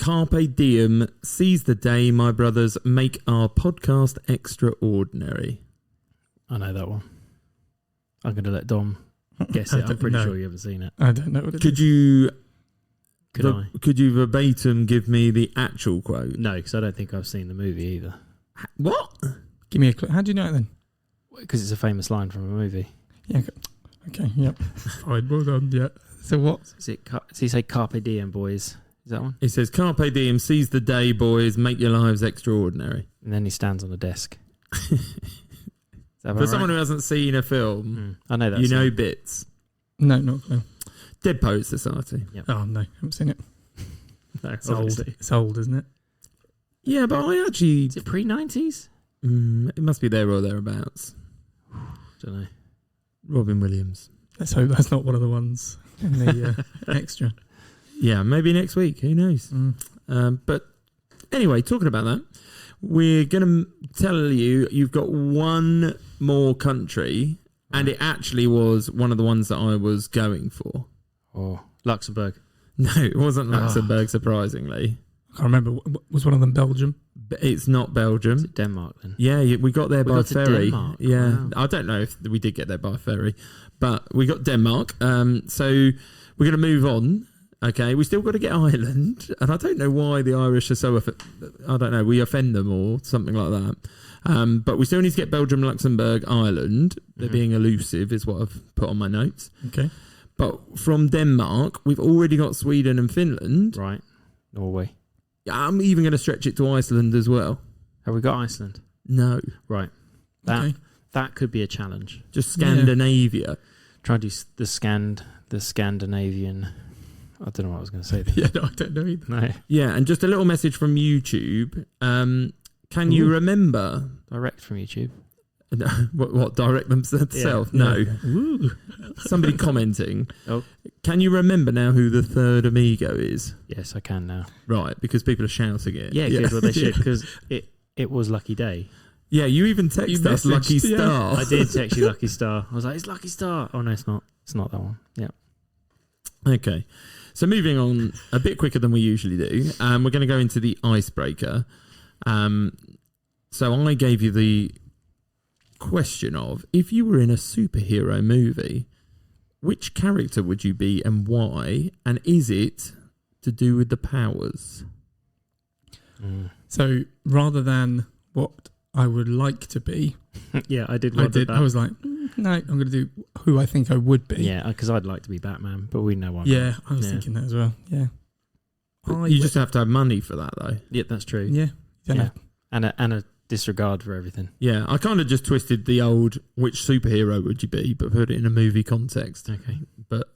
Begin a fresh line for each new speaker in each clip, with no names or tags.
Carpe diem, seize the day, my brothers, make our podcast extraordinary.
I know that one. I'm going to let Dom guess it. I'm pretty sure you haven't seen it.
I don't know what it is.
Could you verbatim give me the actual quote?
No, because I don't think I've seen the movie either.
What?
Give me a clue. How do you know it then?
Because it's a famous line from a movie.
Yeah. Okay. Yep. Fine. Well done. Yeah. So what?
Does he say Carpe diem, boys? Is that one?
It says, Carpe diem, seize the day, boys, make your lives extraordinary.
And then he stands on a desk.
For someone who hasn't seen a film,
I know that.
You know bits.
No, not a clue.
Dead Poets Society.
Yep.
Oh, no. Haven't seen it.
No,
it's old. It's old, isn't it?
Yeah, but I actually...
Is it pre-90s?
It must be there or thereabouts.
Don't know.
Robin Williams.
Let's hope that's not one of the ones in the extra.
Yeah, maybe next week. Who knows? But anyway, talking about that, we're going to tell you you've got one more country, and it actually was one of the ones that I was going for.
Oh, Luxembourg.
No, it wasn't Luxembourg, surprisingly.
I can't remember. Was one of them Belgium?
It's not Belgium.
Is it Denmark then?
Yeah, we got there by ferry. Yeah,
wow.
I don't know if we did get there by ferry, but we got Denmark. So we're going to move on. Okay, we still got to get Ireland, and I don't know why the Irish are so. I don't know. We offend them or something like that. But we still need to get Belgium, Luxembourg, Ireland. They're being elusive, is what I've put on my notes.
Okay.
But from Denmark, we've already got Sweden and Finland.
Right. Norway.
I'm even going to stretch it to Iceland as well.
Have we got Iceland?
No.
Right. That could be a challenge.
Just Scandinavia.
Try to do the Scandinavian. I don't know what I was going to say there.
Yeah, no, I don't know either.
No.
Yeah, and just a little message from YouTube. Can you remember...
Direct from YouTube.
What direct themselves?
Yeah.
No.
Ooh.
Somebody commenting.
Oh.
Can you remember now who the third amigo is?
Yes, I can now.
Right, because people are shouting it.
Yeah, good. Well, they should, because it was Lucky Day.
Yeah, you even texted us Lucky Star.
I did text you Lucky Star. I was like, it's Lucky Star. Oh, no, it's not. It's not that one. Yeah.
Okay. So moving on a bit quicker than we usually do, we're going to go into the icebreaker. So I gave you the question of, if you were in a superhero movie, which character would you be and why? And is it to do with the powers?
So rather than what I would like to be,
yeah, I did.
I was like, no, I'm going to do who I think I would be.
Yeah, because I'd like to be Batman, but we know why.
Yeah, I was thinking that as well. Yeah,
you just have to have money for that, though.
Yeah, that's true.
Yeah,
yeah. And a disregard for everything.
Yeah, I kind of just twisted the old which superhero would you be, but put it in a movie context.
Okay.
But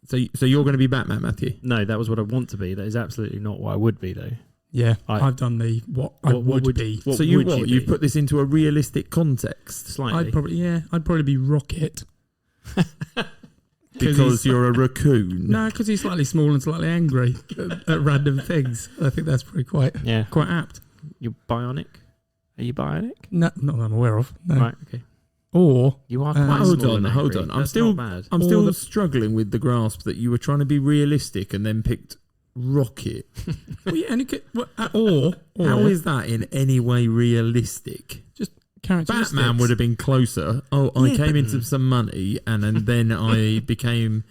so you're going to be Batman, Matthew?
No, that was what I want to be. That is absolutely not what I would be, though.
Yeah, I've done the what I would be.
So you put this into a realistic context?
Slightly.
I'd probably be Rocket.
Because you're a raccoon?
No, because he's slightly small and slightly angry at random things. I think that's probably quite apt.
You're bionic? Are you bionic?
No, not that I'm aware of. No.
Right, okay.
Or
you are quite small and
hold
angry.
on.
I'm
still struggling with the grasp that you were trying to be realistic and then picked Rocket.
Well, yeah, and or
how is that in any way realistic?
Just characteristics.
Batman would have been closer. I came into some money and then I became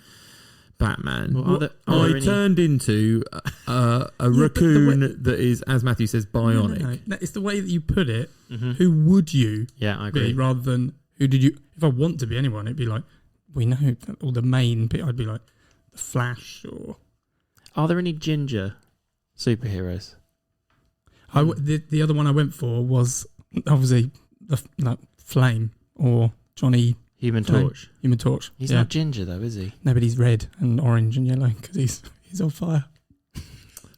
Batman.
Well,
I turned into a raccoon that is, as Matthew says, bionic.
No, it's the way that you put it. Mm-hmm. Who would you
I agree.
be rather than who did you... If I want to be anyone, it'd be like, we know, or the main bit, I'd be like the Flash or...
Are there any ginger superheroes?
The other one I went for was obviously the Flame or Johnny...
Human Torch.
Human Torch.
He's not ginger though, is he?
No, but he's red and orange and yellow because he's on fire.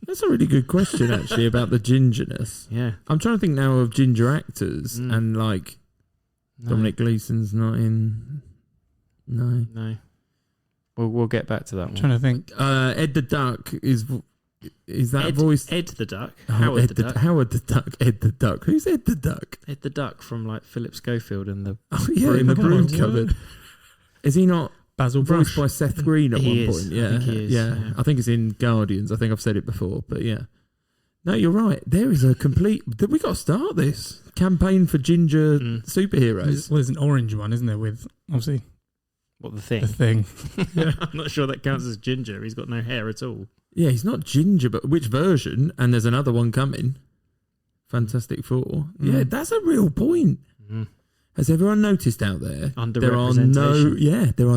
That's a really good question, actually, about the gingerness.
Yeah.
I'm trying to think now of ginger actors and Dominic Gleeson's not in... No.
We'll get back to that one.
I'm trying to think.
Ed the Duck is that voice?
Ed the Duck.
Howard the Duck. Howard the Duck. Ed the Duck. Who's Ed the Duck?
Ed the Duck from like Philip Schofield and the
in the broom cupboard. Is he not
Basil
voiced
Brush
by Seth Green at one point? Yeah,
I think he is.
Yeah, I think it's in Guardians. I think I've said it before, but yeah. No, you're right. There is a complete. We got to start this campaign for ginger superheroes.
Well, there's an orange one, isn't there? With obviously
What, the thing?
the thing.
Yeah, I'm not sure that counts as ginger. He's got no hair at all.
Yeah, he's not ginger, but which version? And there's another one coming. Fantastic Four. Yeah, that's a real point.
Mm.
Has everyone noticed out there? There are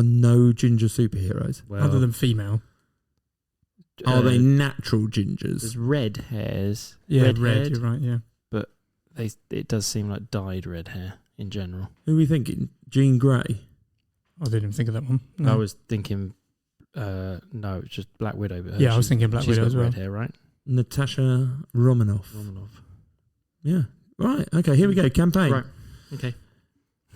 no ginger superheroes.
Well,
Other than female.
Are they natural gingers?
There's red hairs.
Yeah, red.
Red-haired,
You're right. Yeah.
but it does seem like dyed red hair in general.
Who are we thinking? Jean Grey?
I didn't even think of that one. No.
I was thinking, no, it's just Black Widow. But
I was thinking Black
she's
Widow
got
as well.
red hair, right?
Natasha Romanoff. Yeah. Right. Okay, here we go. Campaign.
Right. Okay.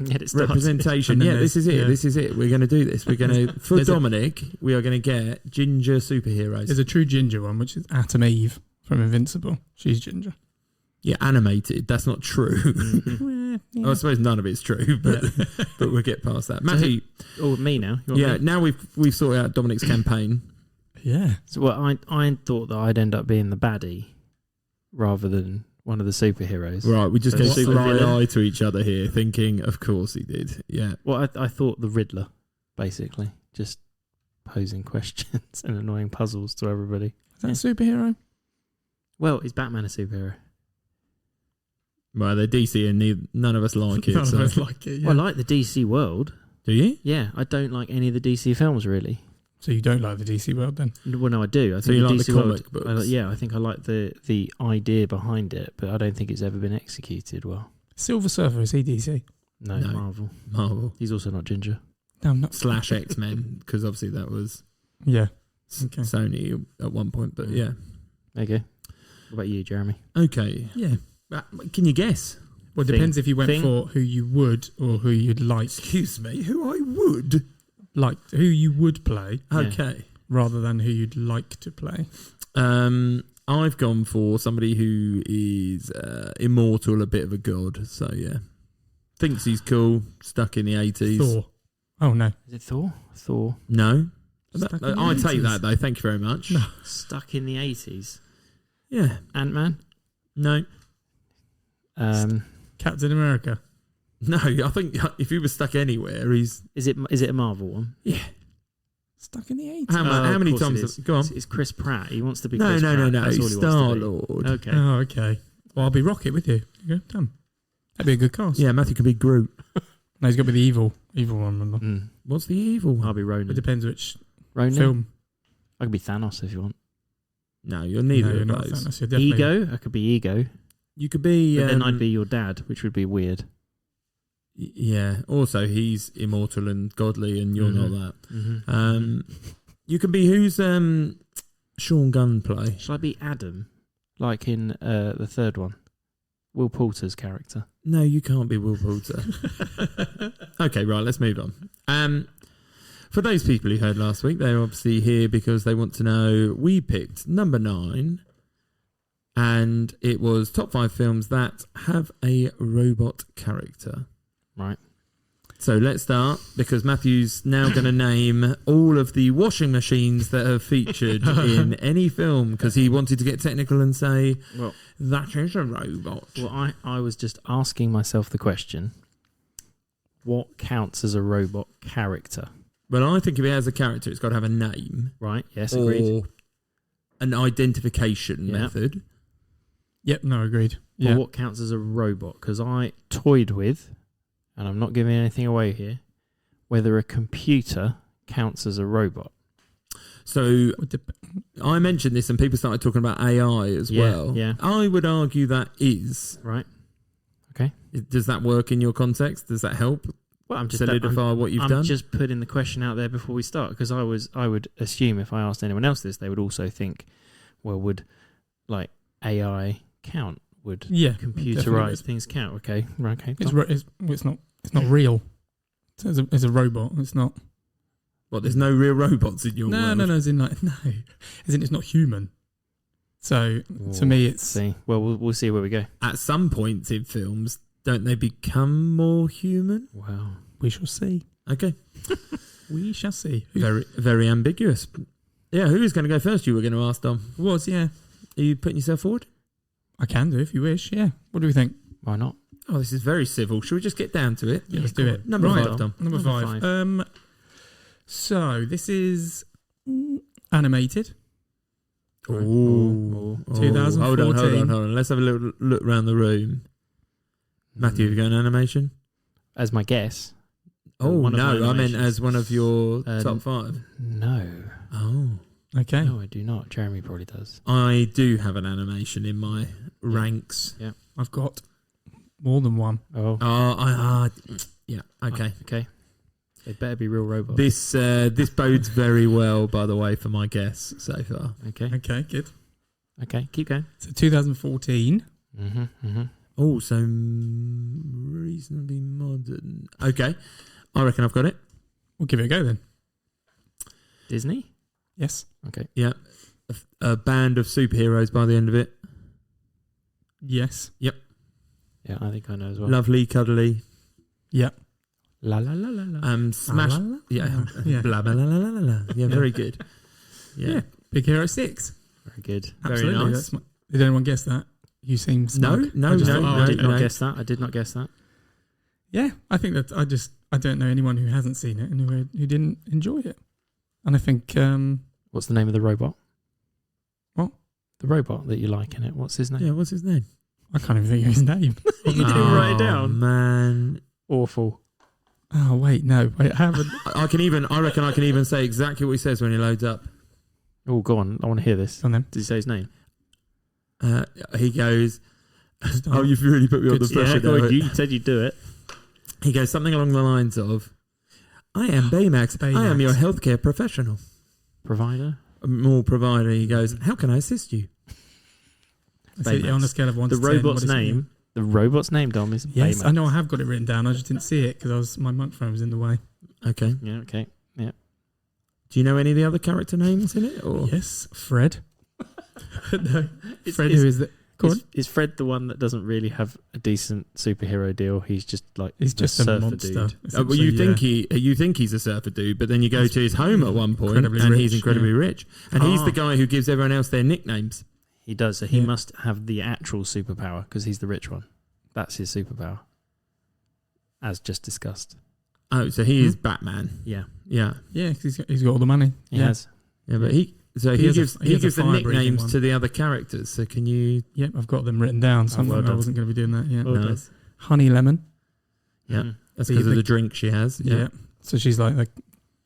Get it started.
Representation. Yeah, this is it.
yeah.
This is it. We're going to do this. We're going to, for
There's
Dominic, we are going to get ginger superheroes.
There's a true ginger one, which is Atom Eve from Invincible. She's ginger.
Yeah, animated. That's not true. I suppose none of it's true, but but we'll get past that. Matthew.
Me now. You want
Yeah,
me?
now we've sorted out Dominic's campaign.
Yeah.
So I thought that I'd end up being the baddie rather than one of the superheroes.
Right, we just
The
gave
super
sly
villain.
eye to each other here, thinking, of course he did. Yeah.
Well, I thought the Riddler, basically, just posing questions and annoying puzzles to everybody.
Is that a superhero?
Well, is Batman a superhero?
Well, they're DC and none of us like it.
None
so.
of us like it. Yeah.
Well, I like the DC world.
Do you?
Yeah, I don't like any of the DC films, really.
So you don't like the DC world then?
Well, no, I do. I
So
think
you
the
like
DC
the comic
world,
books?
I think I like the idea behind it, but I don't think it's ever been executed well.
Silver Surfer, is he DC?
No,
No.
Marvel.
Marvel.
He's also not ginger.
No, not.
/ X-Men, because obviously that was
Yeah. Okay.
Sony at one point, but yeah.
There you go. What about you, Jeremy?
Okay.
Yeah.
Can you guess?
Well, it
Thing.
depends if you went
Thing.
for who you would or who you'd like.
Excuse me, who I would?
Like, who you would play
Yeah.
Okay.
rather than who you'd like to play.
I've gone for somebody who is immortal, a bit of a god. So yeah, thinks he's cool. Stuck in the 80s.
Thor. Oh, no.
Is it Thor? Thor.
No,
Stuck in the
I take
80s.
that though. Thank you very much.
No.
Stuck in the 80s.
Yeah,
Ant-Man?
no,
Captain America.
no. I think if he was stuck anywhere, he's
Is it a Marvel one?
yeah.
Stuck in the 80s.
How
of
many
course it
times?
is.
Go on.
It's Chris Pratt. He wants to be
No,
Chris
no,
Pratt.
no, no.
That's all
He's
he wants
Star
to be.
Lord.
Okay.
Oh, okay. Well, I'll be Rocket with you. There you go. Done. That'd be a good cast.
Yeah, Matthew can be Groot.
No, he's got to be the evil one. Remember?
Mm.
What's the evil one?
I'll be
It
Ronan.
depends which
Ronan?
film.
I could be Thanos if you want.
No, you're neither
No, you're
of
not
those.
Thanos, you're definitely-
Ego? I could be Ego.
You could be.
But then I'd be your dad, which would be weird.
Yeah. Also, he's immortal and godly, and you're not that.
Mm-hmm.
You can be who's Sean Gunn play?
Shall I be Adam? Like in the third one? Will Poulter's character.
No, you can't be Will Poulter. Okay, right. Let's move on. For those people who heard last week, they're obviously here because they want to know. We picked number 9, and it was top 5 films that have a robot character.
Right.
So let's start, because Matthew's now going to name all of the washing machines that have featured in any film, because he wanted to get technical and say,
Well,
that is a robot.
Well, I was just asking myself the question, what counts as a robot character?
Well, I think if it has a character, it's got to have a name.
Right, yes, agreed.
Or an identification
Yeah.
method.
Yep, no, agreed.
But
Yeah.
what counts as a robot? Because I toyed with, and I'm not giving anything away here, whether a computer counts as a robot.
So I mentioned this and people started talking about AI as well.
Yeah.
I would argue that is.
Right.
Does that work in your context? Does that help
Well, I'm just
solidify what you've
I'm
done?
just putting the question out there before we start, because I would assume if I asked anyone else this, they would also think, well, would like AI count? Would
Yeah,
computerized
definitely.
things count? Okay, right, okay.
It's not real. It's a robot. It's not.
What, there's no real robots in your world?
No. As in it's not human. So to me, it's
See, well, we'll see where we go.
At some points in films, don't they become more human?
Wow.
we shall see.
Okay.
We shall see.
Very, very ambiguous. Yeah, who is going to go first? You were going to ask, Dom.
Was
Are you putting yourself forward?
I can do if you wish. Yeah. What do we think?
Why not?
Oh, this is very civil. Should we just get down to it?
Yeah, let's do
go
it.
on.
Number
Right.
5, Dom.
Number
Number
5. So this is animated.
Oh,
2014.
Hold on. Let's have a little look around the room. Matthew, have you got an animation?
As my guess.
Oh,
One of my
no, I meant
animations.
as one of your top 5.
No.
Oh.
Okay.
No, I do not. Jeremy probably does.
I do have an animation in my ranks.
I've got more than one.
Oh.
Yeah, okay.
Okay. They better be real robots.
This bodes very well, by the way, for my guess so far.
Okay.
Okay, good.
Okay. Keep going.
So 2014.
Mm-hmm. Mm-hmm.
Oh, so reasonably modern. Okay, I reckon I've got it.
We'll give it a go then.
Disney?
Yes.
Okay.
Yeah, a band of superheroes by the end of it.
Yes.
Yeah, I think I know as well.
Lovely, cuddly.
Yeah.
La la la la la.
Smash.
La, la, la.
Yeah.
Yeah.
Blah blah la la la la. Yeah, very good.
Yeah. Big Hero 6.
Very good.
Very nice.
That's did anyone guess that? You seem smug.
No,
I just
no,
thought,
no,
I did not
no.
guess that. I did not guess that.
Yeah, I think that I don't know anyone who hasn't seen it and who didn't enjoy it. And I think
What's the name of the robot?
What?
The robot that you like in it. What's his name?
Yeah, what's his name?
I can't even think of his name.
You didn't write it down.
Man,
Awful.
Oh wait, no, wait, I haven't.
I reckon I can even say exactly what he says when he loads up.
Oh, go on. I want to hear this.
On them.
Did he say his name?
He goes, "Oh, you've really put me on the pressure."
go on,
there.
you said you'd do it.
He goes something along the lines of, "I am Baymax. I am
Baymax.
your healthcare professional."
Provider?
More provider. He goes, "How can I assist you?"
I said, on a scale of 1
The
to 10,
robot's
what is it?
name. The robot's name, Dom, is
Yes,
Baymax.
I know I have got it written down. I just didn't see it because my microphone was in the way.
Okay.
Yeah, okay.
Do you know any of the other character names in it? Or
Yes, Fred. No,
It's-
Fred,
it's-
who is the? Go on.
Is Fred the one that doesn't really have a decent superhero deal? He's just like
He's just a
surfer
monster.
dude.
well, you
essentially,
think he's a surfer dude, but then you go
He's
to his home at one point,
incredibly
and
rich,
he's incredibly rich, and he's
Ah.
the guy who gives everyone else their nicknames.
He does. So he
Yeah.
must have the actual superpower because he's the rich one. That's his superpower, as just discussed.
Oh, so he is Batman.
Yeah,
Yeah,
Yeah, 'cause he's got all the money.
he
yeah.
has.
yeah, but he
has
gives
a
the
fire-breathing
nicknames
one.
to the other characters. So can you?
Yep, I've got them written down. So
well
I
done.
wasn't going to be doing that. Yeah.
Well done.
Nice.
Honey Lemon.
Yeah.
Mhm.
That's
The-
because of
the-
the drink she has.
Yeah.
Yeah.
So she's like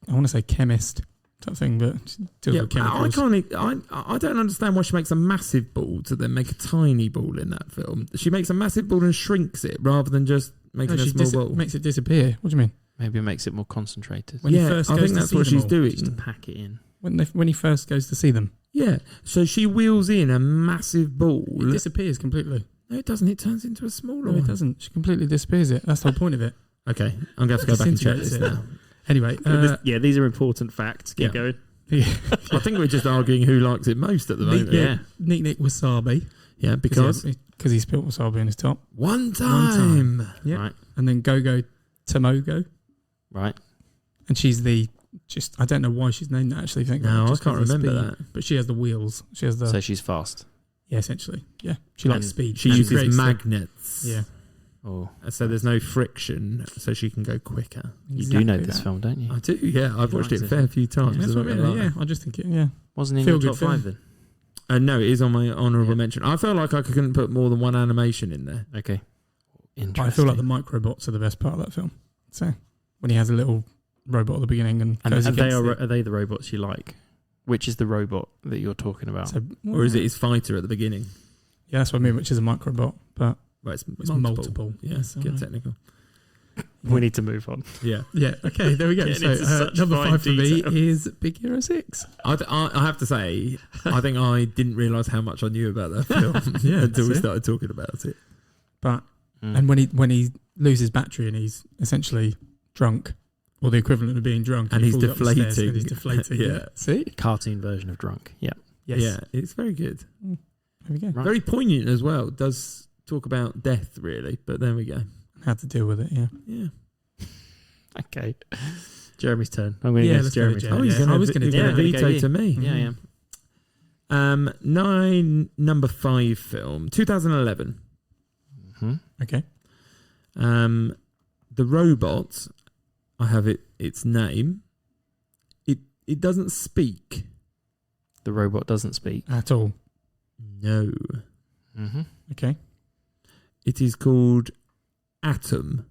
I want to say chemist type thing, but she deals
Yeah,
with
I
chemicals.
can't. I don't understand why she makes a massive ball to then make a tiny ball in that film. She makes a massive ball and shrinks it rather than just making
No,
a
she
small ball.
makes it disappear. What do you mean?
Maybe it makes it more concentrated.
When he
Yeah,
first
I
goes
think
to
that's
see
what
them
she's
all.
doing.
Just to pack it in.
When he first goes to see them,
Yeah, so she wheels in a massive ball.
it disappears completely.
No, it doesn't. It turns into a smaller
No,
one.
it doesn't. She completely disappears it. That's the whole point of it.
Okay, I'm going to have to go back and check
Disintegrates
this
it.
now.
Anyway,
Yeah, these are important facts. Keep
Yeah.
going.
I think we're just arguing who likes it most at the moment.
Yeah.
Nick Wasabi.
Yeah, because
he spilt wasabi in his top.
one time.
Yeah.
Right.
And then Go Tomogo.
Right.
And she's I don't know why she's named that actually.
No, I
just
can't
'cause of
remember
speed.
that.
But she has the wheels. She has the,
So she's fast.
yeah, essentially. Yeah. She likes
And
speed.
She
And
uses
creates the-
magnets.
Yeah.
Oh,
So there's no friction, so she can go quicker.
you do know
Exactly
this
that.
film, don't you?
I do, yeah. I've
You
watched it
liked
a
it.
fair few times.
That's
I'm
what
not
I
gonna
mean.
lie.
Yeah, I just think it, yeah.
Wasn't in
Feel
your
good
top
film.
5 then?
No, it is on my honourable
Yeah.
mention. I felt like I couldn't put more than one animation in there.
Okay. Interesting.
But I feel like the microbots are the best part of that film. So when he has a little robot at the beginning and
and
goes
they
against
are they the robots you like? Which is the robot that you're talking about?
So,
Or is it his fighter at the beginning?
Yeah, that's what I mean, which is a microbot, but
Well, it's
it's multiple.
Yes,
Yes,
get
alright.
technical.
we need to move on.
Yeah.
yeah, okay, there we go.
Getting
So
into such
number
fine
5 for me
detail.
is Big Hero 6.
I have to say, I think I didn't realise how much I knew about that film
Yeah,
until we
see?
started talking about it.
But
Mm.
and when he loses battery and he's essentially drunk, or the equivalent of being drunk,
And
he
he's
falls up the stairs
deflating.
and he's deflating.
Yeah.
See?
Cartoon version of Drunk. Yeah.
Yes.
Yeah, it's very good.
There we go.
Right.
Very poignant as well. It does talk about death, really, but there we go.
How to deal with it, yeah.
Yeah.
Okay. Jeremy's turn. I'm going to
Yeah,
go
let's
to
go to
Jeremy's
Jeremy.
turn.
Yeah.
You're gonna
I was gonna
you're
do
gonna
that.
veto
Yeah,
to me.
Yeah, yeah.
Number 5 film, 2011.
Okay.
The robot, I have its name. It doesn't speak.
The robot doesn't speak.
At all.
No.
Okay.
It is called Atom.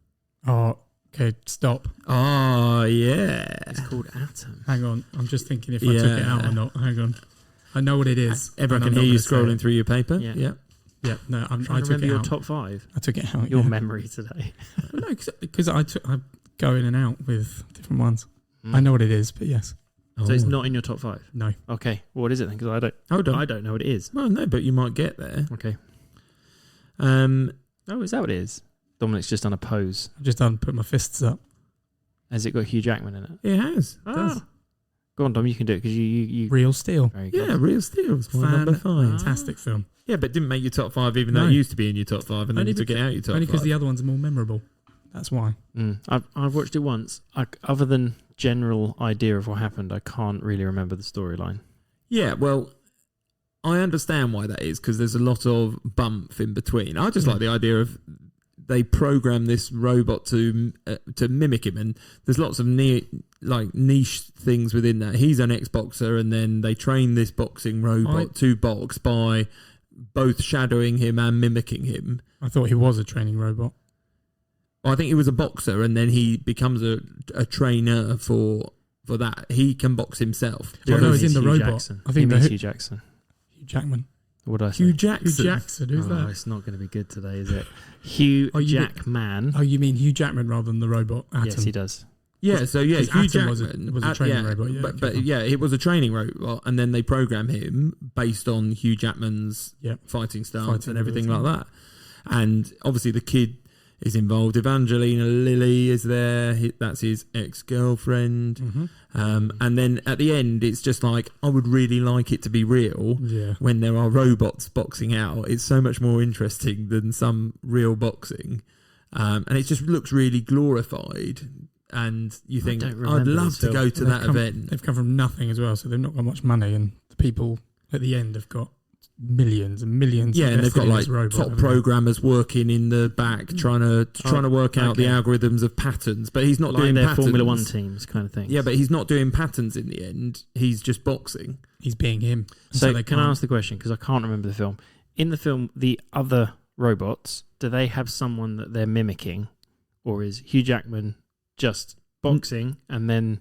Oh, okay. Stop.
Oh, yeah.
It's called Atom.
Hang on. I'm just thinking if I took it out or not. Hang on. I know what it is.
Everyone can hear you scrolling through your paper.
Yeah.
Yeah. No, I
Trying to
took
remember
it
your
out.
top 5.
I took it out.
Your memory today.
No, because I go in and out with different ones. I know what it is, but yes.
So it's not in your top 5?
No.
Okay. Well, what is it then? Because I don't know what it is.
Well, no, but you might get there.
Okay.
Oh,
is that what it is? Dominic's just done a pose.
I've just done put my fists up.
Has it got Hugh Jackman in it?
It has. It
Ah.
does.
Go on, Dom. You can do it because you
Real Steel.
very good.
Yeah, Real Steel's my number 5.
Fantastic film.
Yeah, but didn't make your top 5 even though
No.
it used to be in your top 5 and then
Only
you took it out your top
Only
5.
because the other ones are more memorable. That's why.
I've watched it once. Other than general idea of what happened, I can't really remember the storyline.
Yeah, well, I understand why that is because there's a lot of bump in between. I just like the idea of they program this robot to mimic him, and there's lots of niche things within that. He's an ex-boxer, and then they train this boxing robot to box by both shadowing him and mimicking him.
I thought he was a training robot.
I think he was a boxer, and then he becomes a trainer for that. He can box himself.
Oh, no, he's in the
Hugh
robot.
Jackson.
I think
Hugh Jackson.
Hugh Jackman.
What did I say?
Hugh Jackson.
Hugh Jackson. Who's that?
It's not going to be good today, is it? Hugh Jackman.
Oh, you mean Hugh Jackman rather than the robot Atom?
Yes, he does.
Yeah, so yeah, Hugh
Atom
Jackman
was a training robot. Yeah,
but yeah, it was a training robot, and then they program him based on Hugh Jackman's fighting stance and everything like that. And obviously, the kid is involved. Evangelina Lilly is there. That's his ex-girlfriend. And then at the end, it's just like, I would really like it to be real when there are robots boxing out. It's so much more interesting than some real boxing. And it just looks really glorified. And you think, I'd love to go to that event.
They've come from nothing as well, so they've not got much money. And the people at the end have got millions and millions.
Yeah, and they've got like
robot,
top programmers working in the back trying to work out the algorithms of patterns. But he's not doing
their
patterns.
Formula One teams kind of thing.
Yeah, but he's not doing patterns in the end. He's just boxing.
He's being him.
So can I ask the question, because I can't remember the film. In the film, the other robots, do they have someone that they're mimicking, or is Hugh Jackman just boxing and then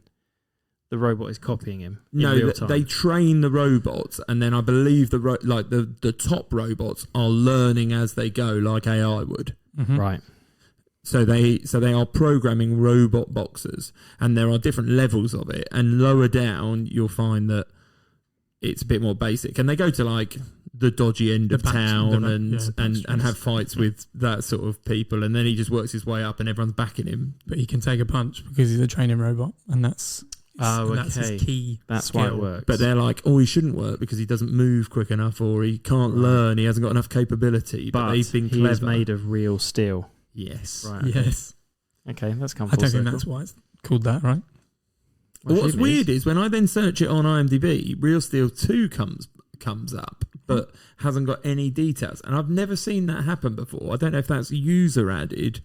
the robot is copying him in real time?
They train the robots, and then I believe the top robots are learning as they go, like AI would.
Right.
So they are programming robot boxers, and there are different levels of it. And lower down, you'll find that it's a bit more basic, and they go to like the dodgy end of town and have fights with that sort of people, and then he just works his way up, and everyone's backing him.
But he can take a punch because he's a training robot, and that's that's his key.
That's
skill.
why it works.
But they're like, he shouldn't work because he doesn't move quick enough, or he can't learn. He hasn't got enough capability. But they've been clever.
He is made of real steel.
Yes.
Right. Okay.
Yes.
Okay, that's come
I
full
don't
circle.
think that's why it's called that, right?
What's weird is when I then search it on IMDb, Real Steel 2 comes up, but hasn't got any details. And I've never seen that happen before. I don't know if that's user added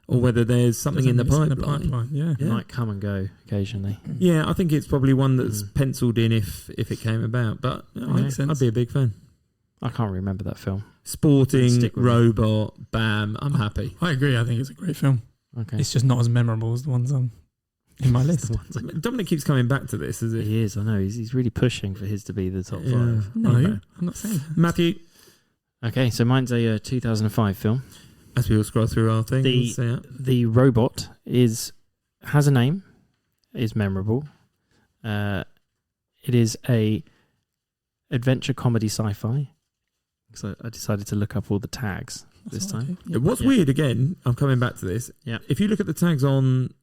or whether there's something in the pipeline.
Yeah.
It might come and go occasionally.
Yeah, I think it's probably one that's penciled in if it came about. But
Makes sense.
I'd be a big fan.
I can't remember that film.
Sporting, robot, bam, I'm happy.
I agree. I think it's a great film.
Okay.
It's just not as memorable as the ones on in my list.
Dominic keeps coming back to this, is it?
He is, I know. He's really pushing for his to be the top 5.
No,
Okay.
I'm not saying that.
Matthew,
Okay, so mine's a 2005 film.
as we all scroll through our thing,
The robot has a name, is memorable. It is a adventure comedy sci-fi. So I decided to look up all the tags this time.
Okay.
What's weird, again, I'm coming back to this.
Yeah.
If you look at the tags on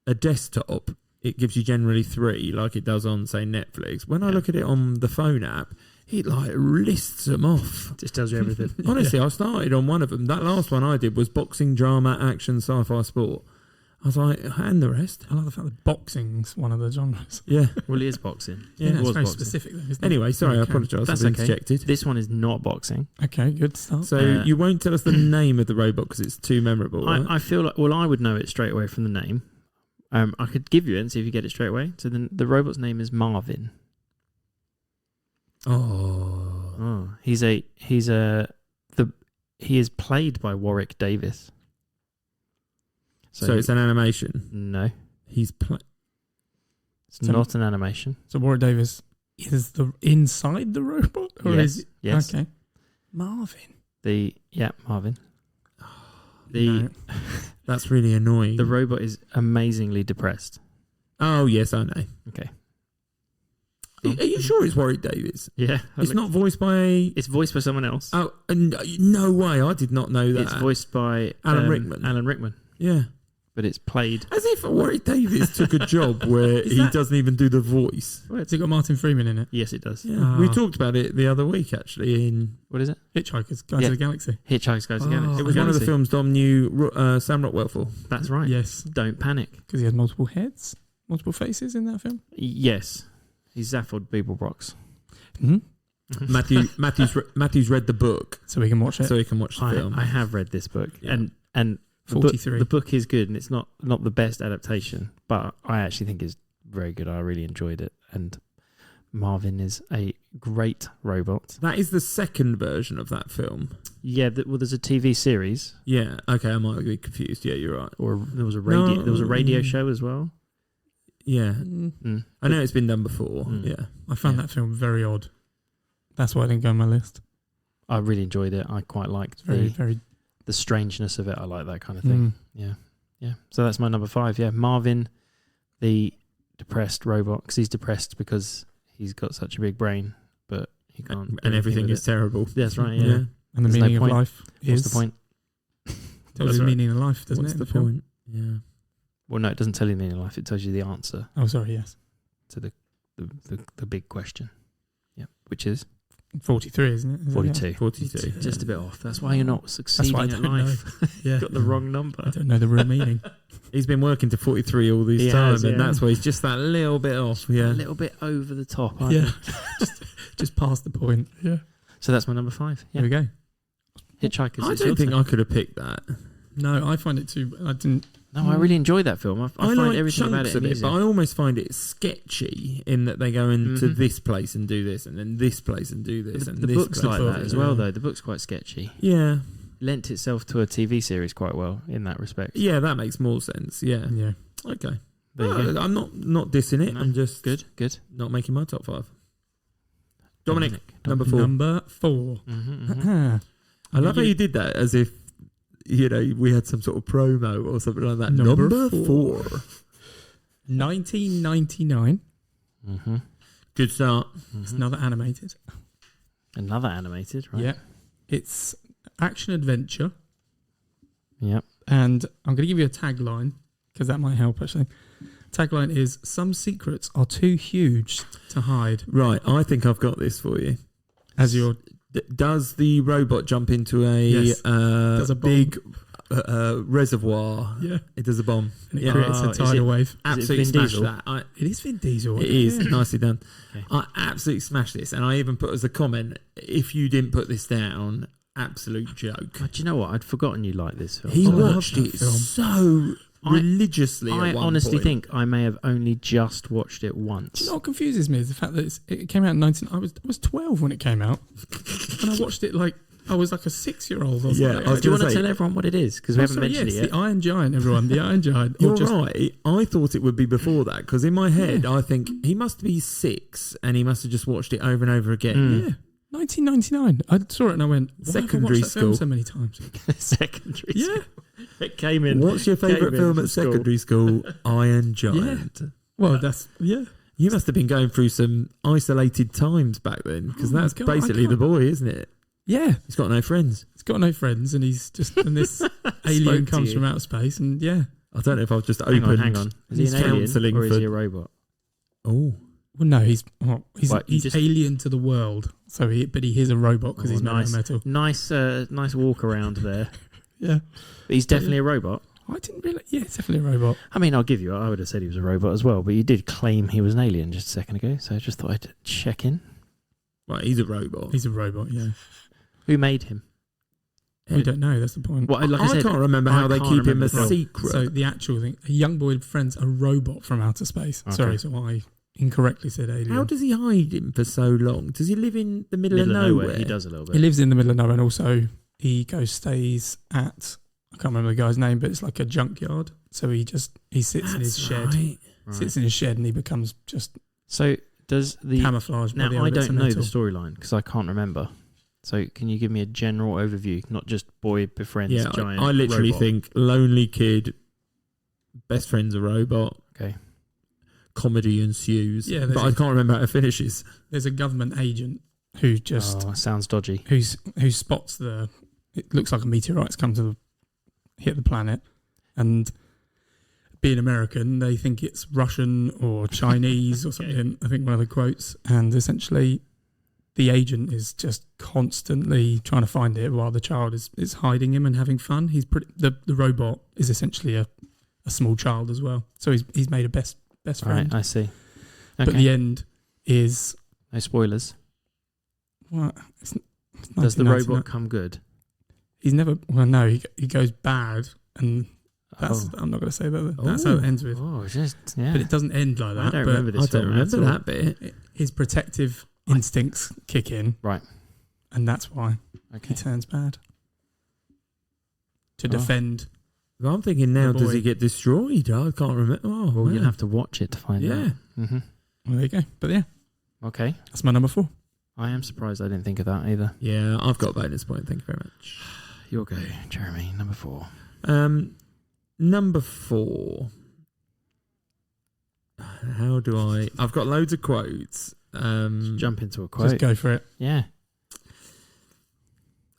a desktop, it gives you generally 3, like it does on, say, Netflix. When I look at it on the phone app, it like lists them off.
Just tells you everything.
Honestly, I started on one of them. That last one I did was boxing, drama, action, sci-fi, sport. I was like, and the rest.
I like the fact that boxing's one of the genres.
Yeah.
Well, it is boxing.
Yeah,
it
it's
was
very
boxing.
specific. Though, isn't
Anyway, sorry, I
Okay.
apologise.
That's
I've
okay.
interjected.
This one is not boxing.
it? Okay, good start.
So
Uh,
you won't tell us the name of the robot because it's too memorable, right?
I feel like, well, I would know it straight away from the name. I could give you it and see if you get it straight away. So then the robot's name is Marvin.
Oh.
He is played by Warwick Davis.
So it's an animation.
No,
He's
it's not an animation.
So Warwick Davis is the inside the robot, or
Yes,
is it?
yes.
Okay. Marvin.
Marvin.
No.
That's really annoying.
The robot is amazingly depressed.
Oh yes, I know.
Okay.
Are you sure it's Warwick Davis?
Yeah,
It's not voiced by.
It's voiced by someone else.
Oh no way! I did not know that.
It's voiced by
Alan Rickman.
Alan Rickman,
Yeah,
but it's played.
as if Warwick Davis took a job where he doesn't even do the voice.
Has it got Martin Freeman in it?
Yes, it does.
Yeah,
Ah.
we talked about it the other week actually. In
What is it?
Hitchhiker's Guide
Yeah.
to the Galaxy.
Hitchhiker's Guide to the Galaxy.
it was one of the films Dom knew Sam Rockwell for.
That's right.
Yes,
Don't panic.
because he had multiple heads, multiple faces in that film.
Yes, he's Zaphod Beeblebrox.
Hmm?
Matthew's read the book,
So we can watch it.
so he can watch the film.
I have read this book,
Yeah.
and the
43.
The book is good, and it's not the best adaptation, but I actually think it's very good. I really enjoyed it, and Marvin is a great robot.
That is the second version of that film.
Yeah, there's a TV series,
Yeah. Okay, I might be confused. Yeah, you're right.
or there was a radio.
No.
There was a radio show as well.
Yeah,
Mm.
I know it's been done before.
Mm.
Yeah.
I found
Yeah.
that film very odd. That's why I didn't go on my list.
I really enjoyed it. I quite liked
Very, very.
the strangeness of it. I like that kind of thing. Yeah. So that's my number 5. Yeah, Marvin, the depressed robot, because he's depressed because he's got such a big brain, but he can't. do
And everything
with
is terrible.
That's right. Yeah.
And the
There's no
meaning of
point.
life
What's
is.
the point?
Tells you the
right.
meaning of life, doesn't
What's
it?
the
in film?
point? Yeah.
Well, no, it doesn't tell you the meaning of life. It tells you the answer
Oh, sorry, yes.
to the big question. Yeah, which is
43, isn't it? Is that
42.
it?
42.
Just a bit off. That's why you're not
That's
succeeding
why I
at
don't
life.
know. Yeah.
Got the wrong
I
number.
don't know the real meaning.
He's been working to 43 all this
He
time,
has,
and
yeah.
that's why he's just that little bit off.
A
Yeah.
little bit over the top. Aren't
Yeah.
you?
Just past the point. Yeah.
So that's my number 5.
There
Yeah.
we go.
Hitchhikers.
I
it's your
don't think
turn.
I could have picked that.
No, I find it too. I didn't.
No, I really enjoyed that film. I find
like
everything about
chunks
it
of it,
amusing.
but I almost find it sketchy in that they go into
Mhm.
this place and do this, and then this place and do this, and
the
this
book's
place.
like that as well, though. The book's quite sketchy.
Yeah.
Lent itself to a TV series quite well in that respect.
Yeah, that makes more sense. Yeah.
Yeah.
Okay.
There you go.
I'm not dissing it.
No,
I'm just
Good.
not making my top 5. Dominic, number
Dominic.
4.
Number 4.
Mhm.
I love how you did that as if we had some sort of promo or something like that.
Number
Number
four.
4.
1999.
Mhm.
Good start.
It's
Mhm.
another animated.
Another animated, right?
Yeah. It's action adventure.
Yep.
And I'm going to give you a tagline because that might help actually. Tagline is: some secrets are too huge to hide.
Right, I think I've got this for you.
As your
Does the robot jump into a,
Yes. Does a bomb.
big reservoir?
yeah,
It does a bomb.
and it
Yeah.
creates
Oh,
a
is
tidal
it-
wave.
Absolutely
Vin
smashed
Diesel?
that.
It is Vin Diesel.
It is
Yeah.
nicely done.
Okay.
I absolutely smashed this, and I even put as a comment, if you didn't put this down, absolute joke.
God, do you know what? I'd forgotten you liked this film.
He
Oh, I love
watched
that
it
film.
so
I-
religiously.
I
at one
honestly
point.
think I may have only just watched it
Do
once.
you know what confuses me is the fact that it came out in 19. I was 12 when it came out, and I watched it like I was like a 6-year-old. Or
Yeah,
something.
I was
Do you want to
gonna say-
tell everyone what it is? Because we
Oh,
haven't
sorry,
mentioned
yes,
it yet.
the Iron Giant, everyone. The Iron Giant. Or
You're
just-
right. I thought it would be before that because in my head, I think he must be 6 and he must have just watched it over and over again.
Mm.
Yeah, 1999. I saw it and I went, why
Secondary
have I watched that film
school.
so many times.
Secondary.
Yeah,
It came in.
What's your favourite
Came in
film
from
at
school.
secondary school? Iron Giant.
well, that's yeah.
You must have been going through some isolated times back then because
Oh my
that's
God, I
basically the
can't-
boy, isn't it?
Yeah,
He's got no friends.
he's got no friends, and he's just and this alien
Spoke to
comes
you.
from outer space, and yeah.
I don't know if I've just
Hang
opened.
on. Is he
his
an alien
counselling
or is
for-
he a robot?
Oh,
Well, no, he's
What, you
he's
just-
alien to the world. So but he is a robot because
Oh,
he's made
nice.
of metal.
Nice walk around there.
Yeah.
But he's definitely a robot.
I didn't really. Yeah, it's definitely a robot.
I mean, I'll give you. I would have said he was a robot as well, but you did claim he was an alien just a second ago, so I just thought I'd check in.
Right, he's a robot.
He's a robot. Yeah.
Who made him?
We don't know. That's the point.
Well, like I said,
can't remember how they
can't
keep him
remember
a
the film.
secret.
So the actual thing, a young boy befriends a robot from outer space.
Okay.
Sorry, so I incorrectly said alien.
How does he hide him for so long? Does he live in the middle of nowhere?
He does a little bit.
He lives in the middle of nowhere, and also he stays at, I can't remember the guy's name, but it's like a junkyard. So he sits in his shed,
right.
sits in his shed, and he becomes just
So does the
camouflaged. by the
now?
other
I
bits
don't
of
know the
metal.
storyline because I can't remember. So can you give me a general overview, not just boy befriends
Yeah,
giant?
I literally
robot?
think lonely kid, best friend's a robot.
Okay.
Comedy ensues.
Yeah,
but I can't remember how it finishes.
There's a government agent who just
sounds dodgy.
who spots it looks like a meteorite's come to hit the planet, and being American, they think it's Russian or Chinese or something. I think one of the quotes, and essentially the agent is just constantly trying to find it while the child is hiding him and having fun. The robot is essentially a small child as well, so he's made a best friend.
Right, I see. Okay.
But the end is
no spoilers.
what? It's
Does the
1999.
robot come good?
He's never. Well, no, he goes bad, and that's.
Oh.
I'm not going to say that. That's how it ends with.
Oh, just yeah.
But it doesn't end like that.
I don't
but
remember this.
I don't
film
remember
at all.
that bit.
His protective instincts kick in,
Right.
and that's why he
Okay.
turns bad to
Oh.
defend.
But I'm thinking now,
The
does
boy.
he get destroyed? I can't remember. Oh,
Well,
man.
you'll have to watch it to find out.
Yeah.
Mm-hmm.
Well, there you go. But yeah,
Okay.
that's my number 4.
I am surprised I didn't think of that either.
Yeah, I've got a bonus point. Thank you very much.
Your go, Jeremy. Number 4.
Number 4. How do I? I've got loads of quotes.
Jump into a quote.
Just go for it.
Yeah.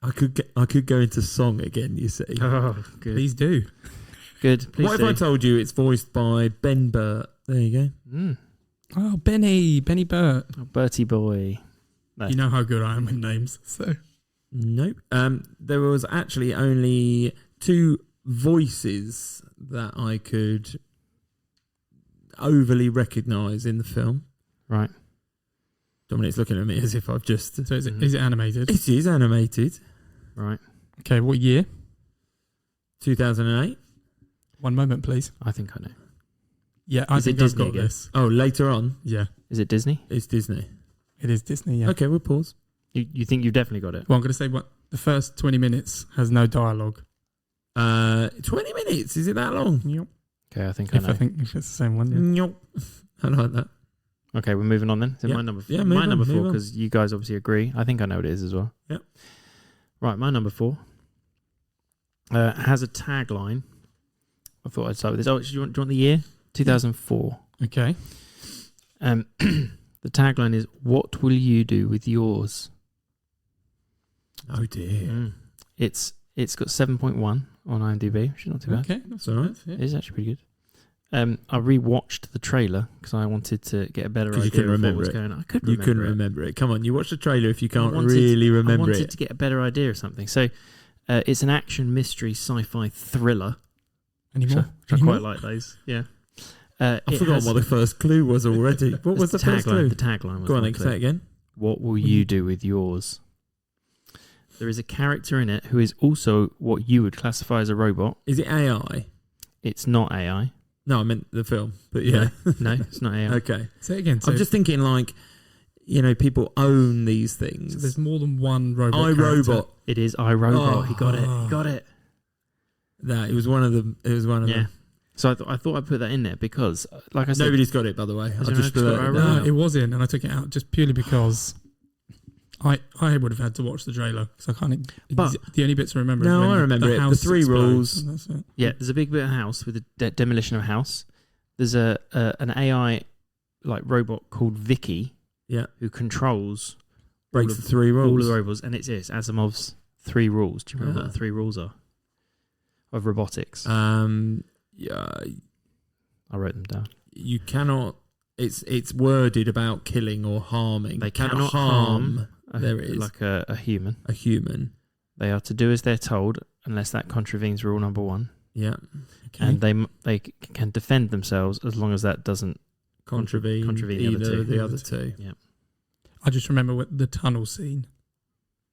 I could go into song again. You see.
Oh, good.
Please do.
Good. Please
What
do.
if I told you it's voiced by Ben Burt? There you go.
Mm.
Oh, Benny Burt.
Oh, Bertie boy. No.
You know how good I am with names. So
Nope. There was actually only 2 voices that I could overly recognise in the film.
Right.
Dominic's looking at me as if I've just...
is it animated?
It is animated.
Right.
Okay, what year?
2008.
One moment, please.
I think I know.
Yeah, I
Is it
think I've
Disney
got
again?
this.
Oh, later on.
Yeah,
Is it Disney?
It's Disney.
it is Disney. Yeah.
Okay, we'll pause.
You think you've definitely got it?
Well, I'm going to say what the first 20 minutes has no dialogue.
20 minutes. Is it that long?
Yep.
Okay, I think I know.
I think if it's the same one. Yeah.
Nope. I like that.
Okay, we're moving on then. Is it
Yeah.
my number 4?
Yeah,
my
move on,
number 4,
move on.
because you guys obviously agree. I think I know what it is as well.
Yep.
Right, my number 4 has a tagline. I thought I'd start with this. Oh, do you want the year? 2004.
Okay.
The tagline is, "What will you do with yours?"
Oh, dear.
Mm. It's got 7.1 on IMDb, which is not too bad.
Okay. That's
all right.
Yeah.
It is actually pretty good. I rewatched the trailer because I wanted to get a better
'Cause
idea
you couldn't
of what
remember
was
it.
going on. I couldn't
You
remember
couldn't
it.
remember it. Come on, you watch the trailer if you can't
wanted-
really
I
remember
wanted
it.
to get a better idea of something. So it's an action, mystery, sci-fi thriller.
Any
Which
more?
I
Any
quite
more?
like those. Yeah.
I've forgotten what the first clue was already. What was the first clue?
The tagline was
Go on,
my
then,
clue.
say it again.
What will you do with yours? There is a character in it who is also what you would classify as a robot.
Is it AI?
It's not AI.
No, I meant the film. But yeah.
No, it's not AI.
Okay.
Say it again. So,
I'm just thinking like, people own these things.
so there's more than one robot. character.
iRobot.
It is iRobot.
Oh.
He got it. He got it.
That it was one of them. It was one of
Yeah.
them.
So I thought I'd put that in there because, like I said,
Nobody's got it, by the way.
Has
I
anyone
just
got
blurted
iRobot?
that
No,
out.
it was in, and I took it out just purely because I would have had to watch the trailer because I can't.
But-
the only bits I remember.
No,
is when
I remember
the
it. The
house
3
explodes,
rules.
and that's it.
yeah, there's a big bit of house with a demolition of a house. There's an AI like robot called Vicky
Yeah.
who controls
Breaks
all
the
of,
3 rules.
all of the robots, and it's Asimov's 3 rules. Do you remember what
Uh-huh.
the 3 rules are of robotics?
Yeah.
I wrote them down.
You cannot. It's worded about killing or harming.
They
cannot
cannot
harm
harm
There it is.
like a human.
a human.
They are to do as they're told unless that contravenes rule number 1.
Yeah.
Okay.
and they can defend themselves as long as that doesn't
Contravene
the other
either
two.
of the other two.
I just remember the tunnel scene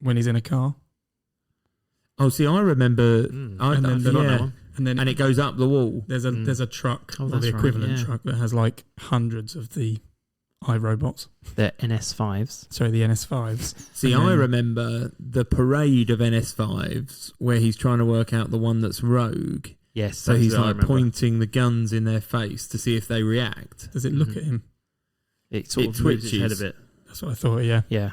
when he's in a car,
Oh, see, I remember.
Mm.
I,
And then the-
Forgot that
yeah,
one.
and then
and it goes up the wall.
there's a truck,
Oh,
or
that's
the
right,
equivalent
yeah.
truck that has like hundreds of the iRobots.
They're NS5s.
Sorry, the NS5s.
See,
And
I
then-
remember the parade of NS5s where he's trying to work out the one that's rogue.
Yes.
So
that's
he's
what I
like
remember.
pointing the guns in their face to see if they react.
Does it look
Mhm.
at him?
It sort
it
of moves its head a
twitches.
bit.
That's what I thought. Yeah,
Yeah.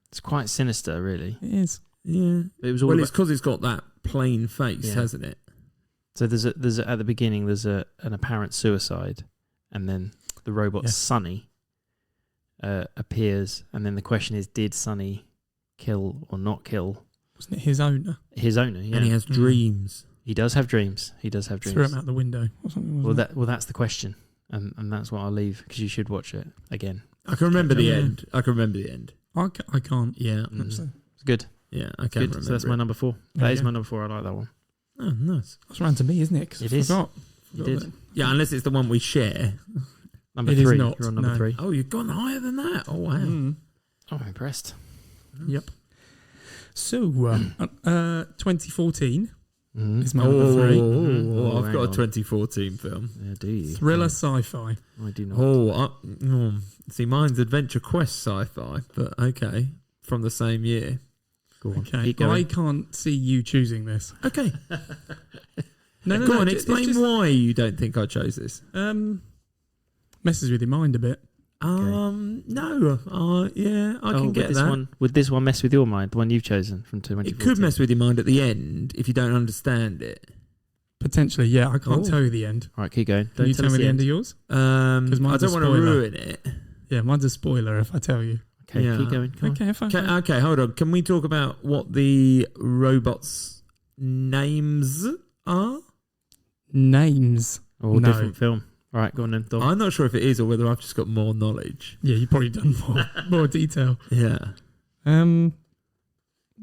It's quite sinister, really.
it is.
Yeah.
It was all
Well,
about,
it's because it's got that plain face,
Yeah.
hasn't it?
so there's at the beginning there's an apparent suicide, and then the robot
Yeah.
Sonny appears, and then the question is, did Sonny kill or not kill
Wasn't it his owner?
his owner? Yeah.
And he has
Mm.
dreams.
He does have dreams. He does have dreams.
Threw him out the window or something.
Well,
Wasn't
that's the question, and that's what I'll leave because you should watch it again.
I can remember the
Yeah.
end. I can remember the end.
I can't.
Yeah.
Mm.
So
It's good.
Yeah, I can
Good.
remember.
So that's my
it.
number 4.
There
That
you
is
go.
my number 4. I like that one.
Oh, nice.
That's round to me, isn't it? 'Cause I
It is.
forgot.
You
Forgot
did.
that.
Yeah, unless it's the one we share.
Number
It is
3.
not,
You're on number
no.
3.
Oh, you've gone higher than that. Oh, wow.
Mm.
Oh, I'm impressed.
Yep. So, 2014
Mm.
is my number 3.
Oh,
I've
hang
got
on.
a 2014 film.
Yeah, do you?
Thriller sci-fi.
I do not.
See, mine's Adventure Quest sci-fi, but okay, from the same year.
Go on.
Okay,
Keep going.
I can't see you choosing this.
Okay,
No,
go on,
it's
explain
just,
why you don't think I chose this.
messes with your mind a bit.
No, yeah, I can get
this
that.
one. Would this one mess with your mind? The one you've chosen from 2014?
It could mess with your mind at the end if you don't understand it.
Potentially, yeah. I can't
Oh.
tell you the end.
All right, keep going.
Can
Don't
you
tell
tell
us
me the end
end.
of yours?
I
mine's
don't
a
want to
spoiler.
ruin it.
Yeah, mine's a spoiler if I tell you.
Okay,
Yeah.
keep going. Come on.
Okay, fine.
Okay, hold on. Can we talk about what the robots' names are?
Names.
Oh,
No.
different film. All right, go on then. Dom.
I'm not sure if it is or whether I've just got more knowledge.
Yeah, you've probably done more detail.
Yeah.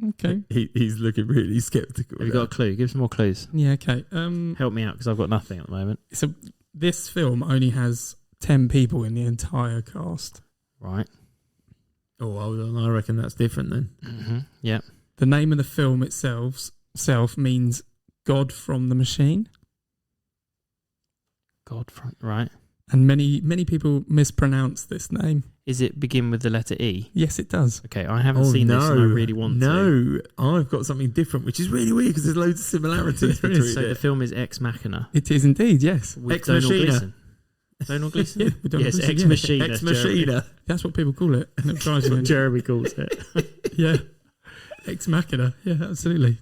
Okay.
He's looking really skeptical.
Have you got a clue? Give some more clues.
Yeah, okay.
Help me out because I've got nothing at the moment.
So this film only has 10 people in the entire cast.
Right.
Oh, hold on. I reckon that's different then.
Mm-hmm. Yeah.
The name of the film itself means God from the Machine.
God front. Right.
And many people mispronounce this name.
Is it begin with the letter E?
Yes, it does.
Okay, I haven't seen this and I really want to.
No, I've got something different, which is really weird because there's loads of similarities
There is.
between
So the
it.
film is Ex Machina
It is indeed, yes.
with
Ex
Donald
Machina.
Gleeson. Donald Gleeson?
Yeah, with Donald
Yes,
Gleeson,
Ex
yeah.
Machina.
Ex Machina.
That's what people call it. And it drives me
Jeremy calls it.
Yeah. Ex Machina. Yeah, absolutely.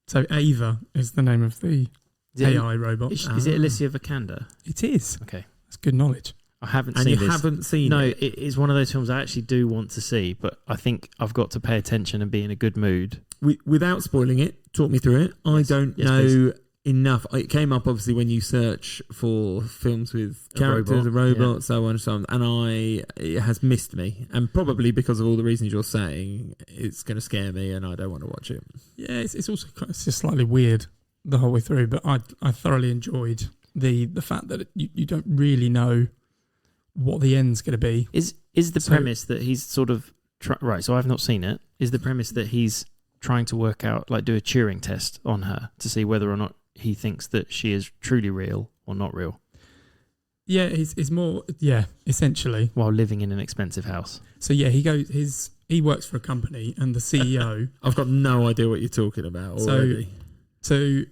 So Ava is the name of the
Is it,
AI robot.
is it Alicia Vikander?
It is.
Okay.
That's good knowledge.
I haven't
And
seen
you
this.
haven't seen
No,
it.
it is one of those films I actually do want to see, but I think I've got to pay attention and be in a good mood.
Without spoiling it, talk me through it. I
Yes.
don't
Yes,
know enough. It came up obviously when you search for films with
A
characters, a
robot,
robot, so on and so on. And it has missed me. And probably because of all the reasons you're saying, it's going to scare me and I don't want to watch it.
Yeah, it's also it's just slightly weird the whole way through, but I thoroughly enjoyed the fact that you don't really know what the end's going to be.
Is the
So-
premise that he's sort of right? So I've not seen it. Is the premise that he's trying to work out, like, do a Turing test on her to see whether or not he thinks that she is truly real or not real
Yeah, it's more essentially.
while living in an expensive house?
So yeah, he works for a company and the CEO.
I've got no idea what you're talking about
So-
already.
So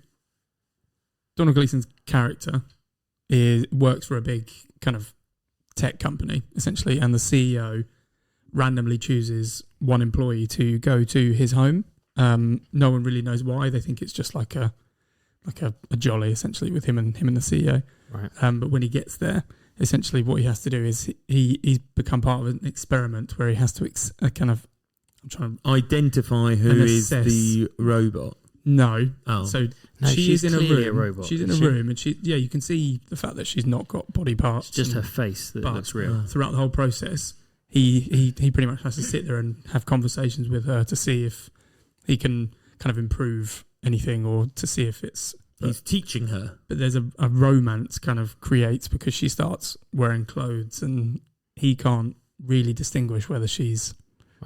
Donald Gleeson's character works for a big kind of tech company essentially, and the CEO randomly chooses one employee to go to his home. No one really knows why. They think it's just like a jolly essentially with him and the CEO.
Right.
But when he gets there, essentially what he has to do is he's become part of an experiment where he has to I'm trying to
Identify who
And
is
assess.
the robot.
no.
Oh.
So
No,
she
she's
is in a
clearly
room.
a robot,
She's in a
isn't she?
room, and you can see the fact that she's not got body parts.
It's just her
and
face that
but-
looks real.
Throughout the whole process, he pretty much has to sit there and have conversations with her to see if he can kind of improve anything or to see if it's
He's teaching her.
But there's a romance kind of creates because she starts wearing clothes and he can't really distinguish whether she's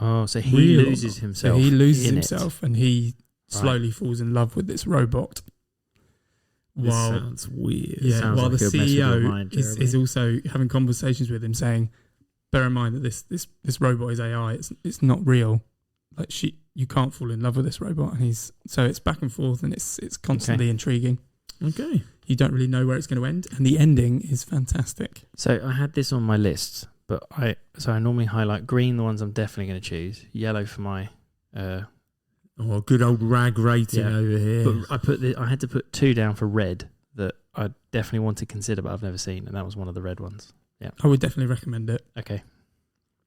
Oh, so he
real or
loses
not.
himself.
So he loses
in
himself and he slowly falls in love with this robot.
This sounds weird.
Yeah,
Sounds
while
like
the
he'll mess with your
CEO
mind,
is
Jeremy.
also having conversations with him, saying, "Bear in mind that this robot is AI. It's not real. Like you can't fall in love with this robot." And so it's back and forth, and it's constantly intriguing.
Okay.
You don't really know where it's going to end, and the ending is fantastic.
So I had this on my list, but I normally highlight green, the ones I'm definitely going to choose. Yellow for my.
Oh, good old rag rating
Yeah.
over here.
But I had to put 2 down for red that I definitely want to consider, but I've never seen, and that was one of the red ones.
I would definitely recommend it.
Okay,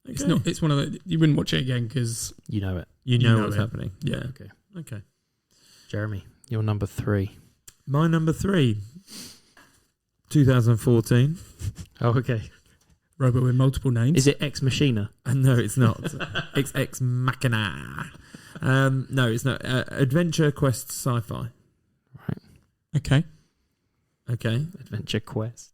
Okay.
It's one of the you wouldn't watch it again because
you know it.
You know
know
what's
it.
happening. Yeah.
Okay,
Okay.
Jeremy, you're number 3.
My number 3, 2014.
Oh, okay.
robot with multiple names.
Is it Ex Machina?
No, it's not. Ex Machina. No, it's not. Adventure Quest Sci-Fi.
Okay.
Okay.
Adventure Quest.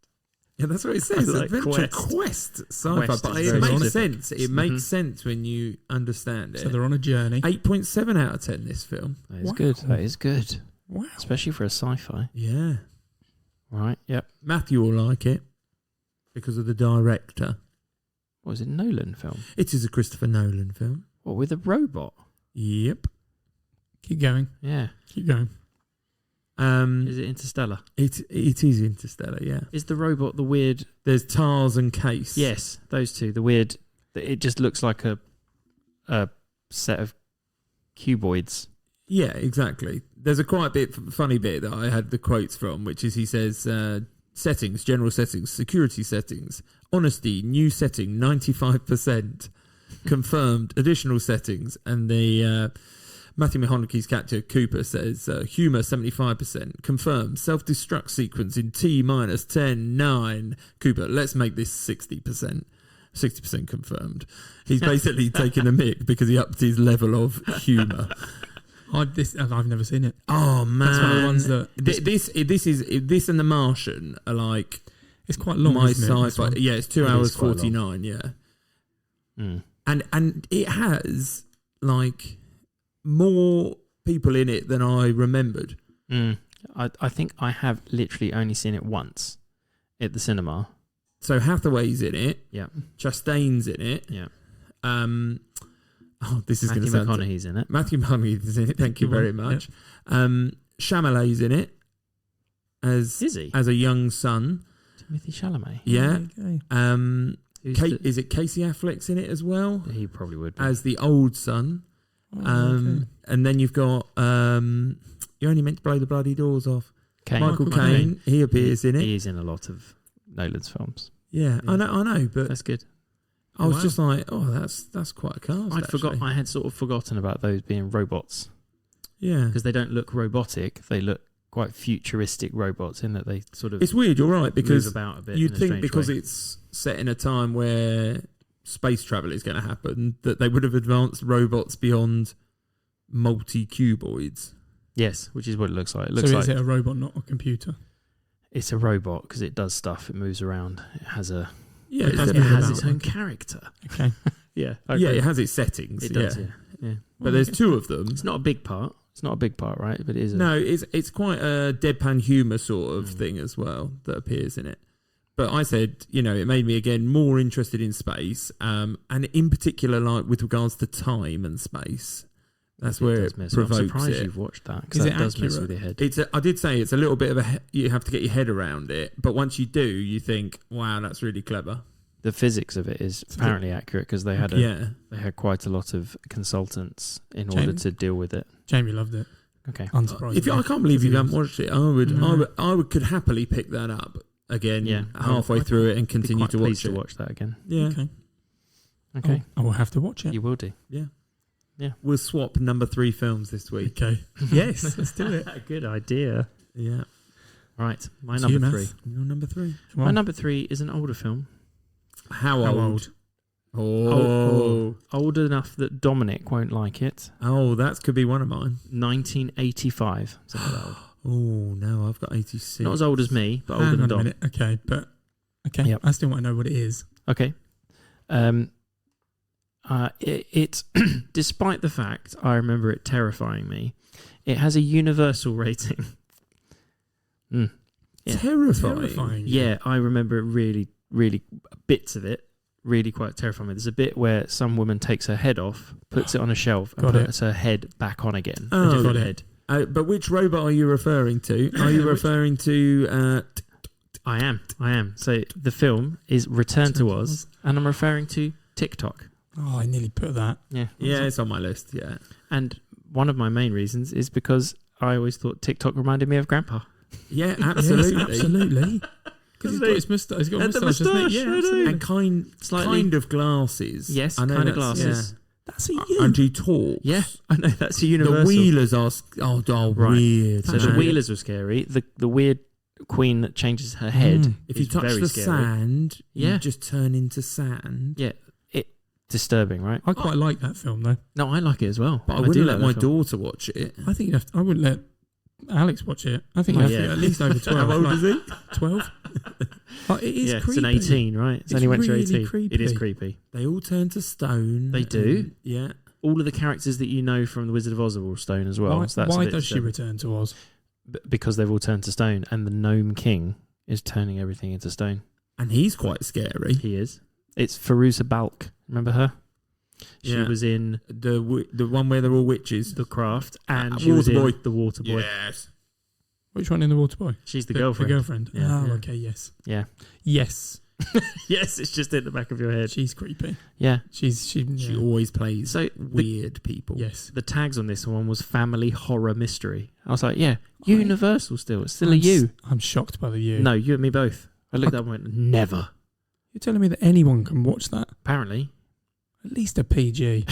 Yeah, that's what it says.
I like
Adventure
Quest.
Quest Sci-fi.
Quest
But
is
it
very
makes
specific.
sense. It makes sense when you understand it.
So they're on a journey.
8.7 out of 10, this film.
That is
Wow.
good. That is good,
Wow.
especially for a sci-fi.
Yeah.
Right. Yep.
Matthew will like it because of the director.
What was it? Nolan film?
It is a Christopher Nolan film.
What, with a robot?
Yep.
Keep going.
Yeah.
Keep going.
Is it Interstellar?
It is Interstellar, yeah.
Is the robot the weird?
There's Tars and Case.
Yes, those two. The weird. It just looks like a set of cuboids.
Yeah, exactly. There's a quite funny bit that I had the quotes from, which is he says, settings, general settings, security settings, honesty, new setting, 95%, confirmed, additional settings, and the Matthew McConaughey's character Cooper says, humour, 75%, confirmed, self-destruct sequence in T minus 10, 9. Cooper, let's make this 60%. 60% confirmed. He's basically taking a mick because he upped his level of humour.
I've never seen it.
Oh man,
That's one of the ones that
this and The Martian are like
it's quite long.
my
isn't it, this
sci-fi.
one?
Yeah, it's 2
It
hours
is quite
49. Yeah,
Mm.
and it has like more people in it than I remembered.
Mm. I think I have literally only seen it once at the cinema.
So Hathaway's in it.
Yeah.
Chastain's in it.
Yeah.
This is going to
Matthew
sound.
McConaughey's in it.
Matthew McConaughey's in it. Thank you very much. Chalamet's in it as
Is he?
a young son.
Timothy Chalamet.
Yeah.
Okay.
Who's
Is it Casey Affleck's in it as well
he probably would be.
as the old son?
Oh, okay.
And then you've got you only meant to blow the bloody doors off.
Caine.
Michael
Michael
Caine, he appears in it.
He is in a lot of Nolan's films.
Yeah,
Yeah.
I know, but
That's good.
I was
Wow.
just like, oh, that's quite a cast.
I had sort of forgotten about those being robots
Yeah,
because they don't look robotic. They look quite futuristic robots in that they sort of
it's weird. You're right
move
because
about a bit.
you'd
in a
think
strange
because
way.
it's set in a time where space travel is going to happen that they would have advanced robots beyond multi-cuboids.
Yes, which is what it looks like. It looks
So
like
is it a robot, not a computer?
it's a robot because it does stuff. It moves around. It has a.
Yeah,
It does
It
move
has
about.
its own character.
Okay.
Yeah.
yeah, it has its settings.
It does. Yeah.
But there's two of them.
It's not a big part. It's not a big part, right? But it is.
No, it's quite a deadpan humour sort of
Mm.
thing as well that appears in it. But I said, it made me again more interested in space, and in particular, like with regards to time and space. That's where it
I'm
provokes
surprised
it.
you've watched that
Is
because
it
that does mess
accurate?
with your head.
I did say it's a little bit of you have to get your head around it, but once you do, you think, wow, that's really clever.
The physics of it is apparently accurate because they had they had quite a lot of consultants in order
Jamie?
to deal with it.
Jamie loved it.
Okay.
Unsurprisingly.
I can't believe you haven't watched it.
No.
I could happily pick that up again
Yeah.
halfway
I-
through it and
Be
continue
quite
to
pleased
watch it.
to watch that again.
Yeah.
Okay.
Okay.
I will have to watch it.
You will do.
We'll swap number 3 films this week.
Okay. Yes, let's do it.
Good idea.
Yeah.
Right. My
It's
number
you,
3.
Matt.
Your number 3.
Come
My
on.
number 3 is an older film.
How
How
old?
old?
Oh.
Old enough that Dominic won't like it.
Oh, that could be one of mine.
1985. Something like that old.
Oh no, I've got 86.
Not as old as me, but older
Hang
than
on a
Dom.
minute. Okay, but okay.
Yep.
I still want to know what it is.
Okay. It despite the fact I remember it terrifying me, it has a universal rating. Yeah.
Terrifying.
Yeah, I remember it really, really, bits of it, really quite terrifying. There's a bit where some woman takes her head off, puts it on a shelf, and puts her head back on again.
Oh,
a different
got it.
head.
But which robot are you referring to? Are you referring to...
I am. So the film is Return to Oz, and I'm referring to TikTok.
Oh, I nearly put that.
Yeah.
Yeah, it's on my list, yeah.
And one of my main reasons is because I always thought TikTok reminded me of Grandpa.
Yeah, absolutely.
Yes, absolutely. Because he's got his moustache. He's got a moustache, hasn't he? Yeah, absolutely.
And kind of glasses.
Yes,
I know
kind of
that's-
glasses.
That's a
Yeah. And he talks.
Yeah, I know, that's a
The
universal.
Wheelers are...
Right.
weird.
So the
man.
Wheelers were scary. The weird queen that changes her head
If you
is
touch
very
the
scary.
sand,
Yeah.
you just turn into sand.
Yeah, disturbing, right?
I quite like that film though.
No, I like it as well.
But I
do
wouldn't
like
let my
that film.
daughter watch it.
I think I wouldn't let Alex watch it. I think
Oh,
you have
yeah.
to at least over 12.
How old
like
is he?
12? Oh, it is
Yeah,
creepy.
it's an 18, right? It's only went to
really
18.
creepy.
It is creepy.
They all turn to stone.
They do?
and- yeah.
All of the characters that you know from The Wizard of Oz are all stone as well.
Why,
so that's a
why
bit
does she
disturbing.
return to Oz?
Because they've all turned to stone, and the Gnome King is turning everything into stone.
And he's quite scary.
He is. It's Firuza Balk. Remember her? She
Yeah.
was in
The one where they're all witches.
The Craft, and she was in
Waterboy.
The Waterboy.
Yes.
Which one in The Waterboy?
She's the girlfriend.
The girlfriend.
Yeah.
Oh,
Yeah.
okay, yes.
Yeah.
Yes.
Yes, it's just in the back of your head.
She's creepy.
Yeah.
She
She always plays
So
weird people.
Yes.
the tags on this one was family horror mystery. I was like, yeah, Universal still. It's still a
I'm
you.
I'm shocked by the you.
No, you and me both. I looked up and went, never.
You're telling me that anyone can watch that?
Apparently.
At least a PG.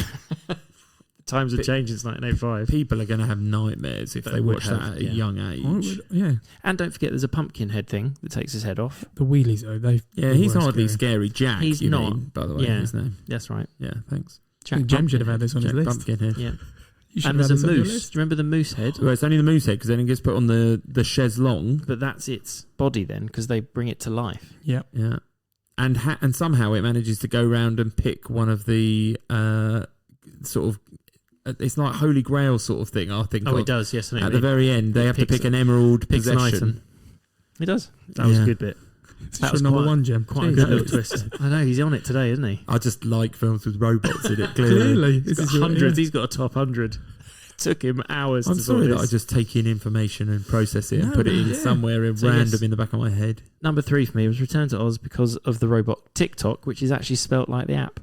Times have
But-
changed since 1985.
People are going to have nightmares if
But
they
it would
watch
have,
that at
yeah.
a young
I
age.
would- yeah.
And don't forget, there's a pumpkin head thing that takes his head off.
The wheelies, though, they
Yeah, he's
were
hardly
scary.
scary. Jack,
He's
you
not.
mean, by the way,
Yeah.
his name.
That's right.
Yeah, thanks.
I think Jem should have had this on
Jack
his list.
Pumpkinhead.
Yeah.
You should
And
have
there's
had
a
this on your
moose.
list.
Do you remember the moose head?
Well, it's only the moose head because then it gets put on the chaise longue.
But that's its body then, because they bring it to life.
Yeah.
Yeah. And somehow it manages to go round and pick one of the sort of... It's like Holy Grail sort of thing, I think.
Oh, it does, yes.
At the very end, they have to
picks
pick an emerald
picks an
possession.
item. It does. That was a
Yeah.
good bit.
It's
That
your
was
number
quite-
one, Jem.
Quite a good little twist. I know, he's on it today, isn't he?
I just like films with robots in it, clearly.
Clearly.
He's
This
got
is your-
hundreds.
yeah.
He's got a top 100. Took him hours
I'm
to
sorry
sort
that I
this.
just take in information and process it and
No,
put it in
yeah.
somewhere
So
random
yes.
in the back of my head.
Number 3 for me was Return to Oz because of the robot TikTok, which is actually spelt like the app.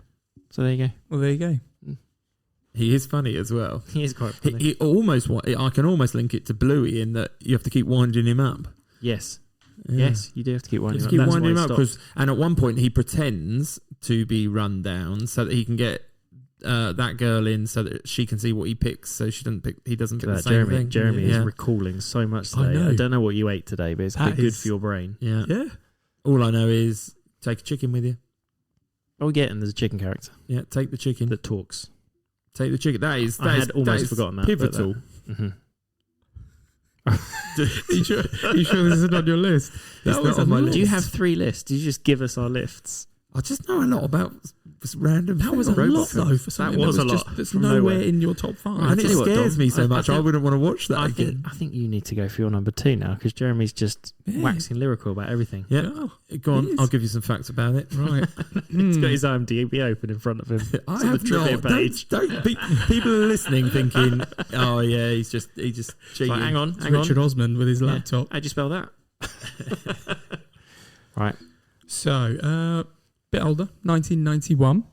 So there you go.
Well, there you go.
He is funny as well.
He is quite funny.
He almost. I can almost link it to Bluey in that you have to keep winding him up.
Yes.
Yeah.
Yes, you do have to keep winding
Just
him
keep
up. That's
winding him
why
up
he stopped.
and at one point he pretends to be run down so that he can get that girl in so that she can see what he picks. So she doesn't pick. He doesn't pick the same thing.
Jeremy
yeah.
is recalling so much
I
today.
know.
I don't know what you ate today, but it's a
That
bit good
is-
for your brain.
Yeah.
Yeah.
All I know is take a chicken with you.
Oh, yeah, and there's a chicken character
Yeah. Take the chicken.
that talks.
Take the chicken. That is.
I had almost
that is
forgotten that.
Pivotal.
Mm-hmm.
you sure this isn't on your list?
It's not on my list.
Do you have 3 lists? Do you just give us our lists?
I just know a lot about random.
That was a
films.
lot, though, for something
was
that
a
was just
lot
that's
from
nowhere
nowhere.
in your top 5.
I'll
And it
tell you what,
scares
Dom,
me so
I
much. I
think-
wouldn't want to watch that
I
again.
think you need to go for your number 2 now because Jeremy's just
Yeah.
waxing lyrical about everything.
Yeah.
Oh,
Go on.
it is.
I'll give you some facts about it.
right.
He's got his IMDb open in front of him.
I
It's on
have
the trivia
not.
page.
Don't people are listening thinking, oh yeah, he just cheating.
Like, hang on,
It's
hang on.
Richard Osman with his
Yeah.
laptop.
How'd you spell that? Right.
So, bit older, 1991.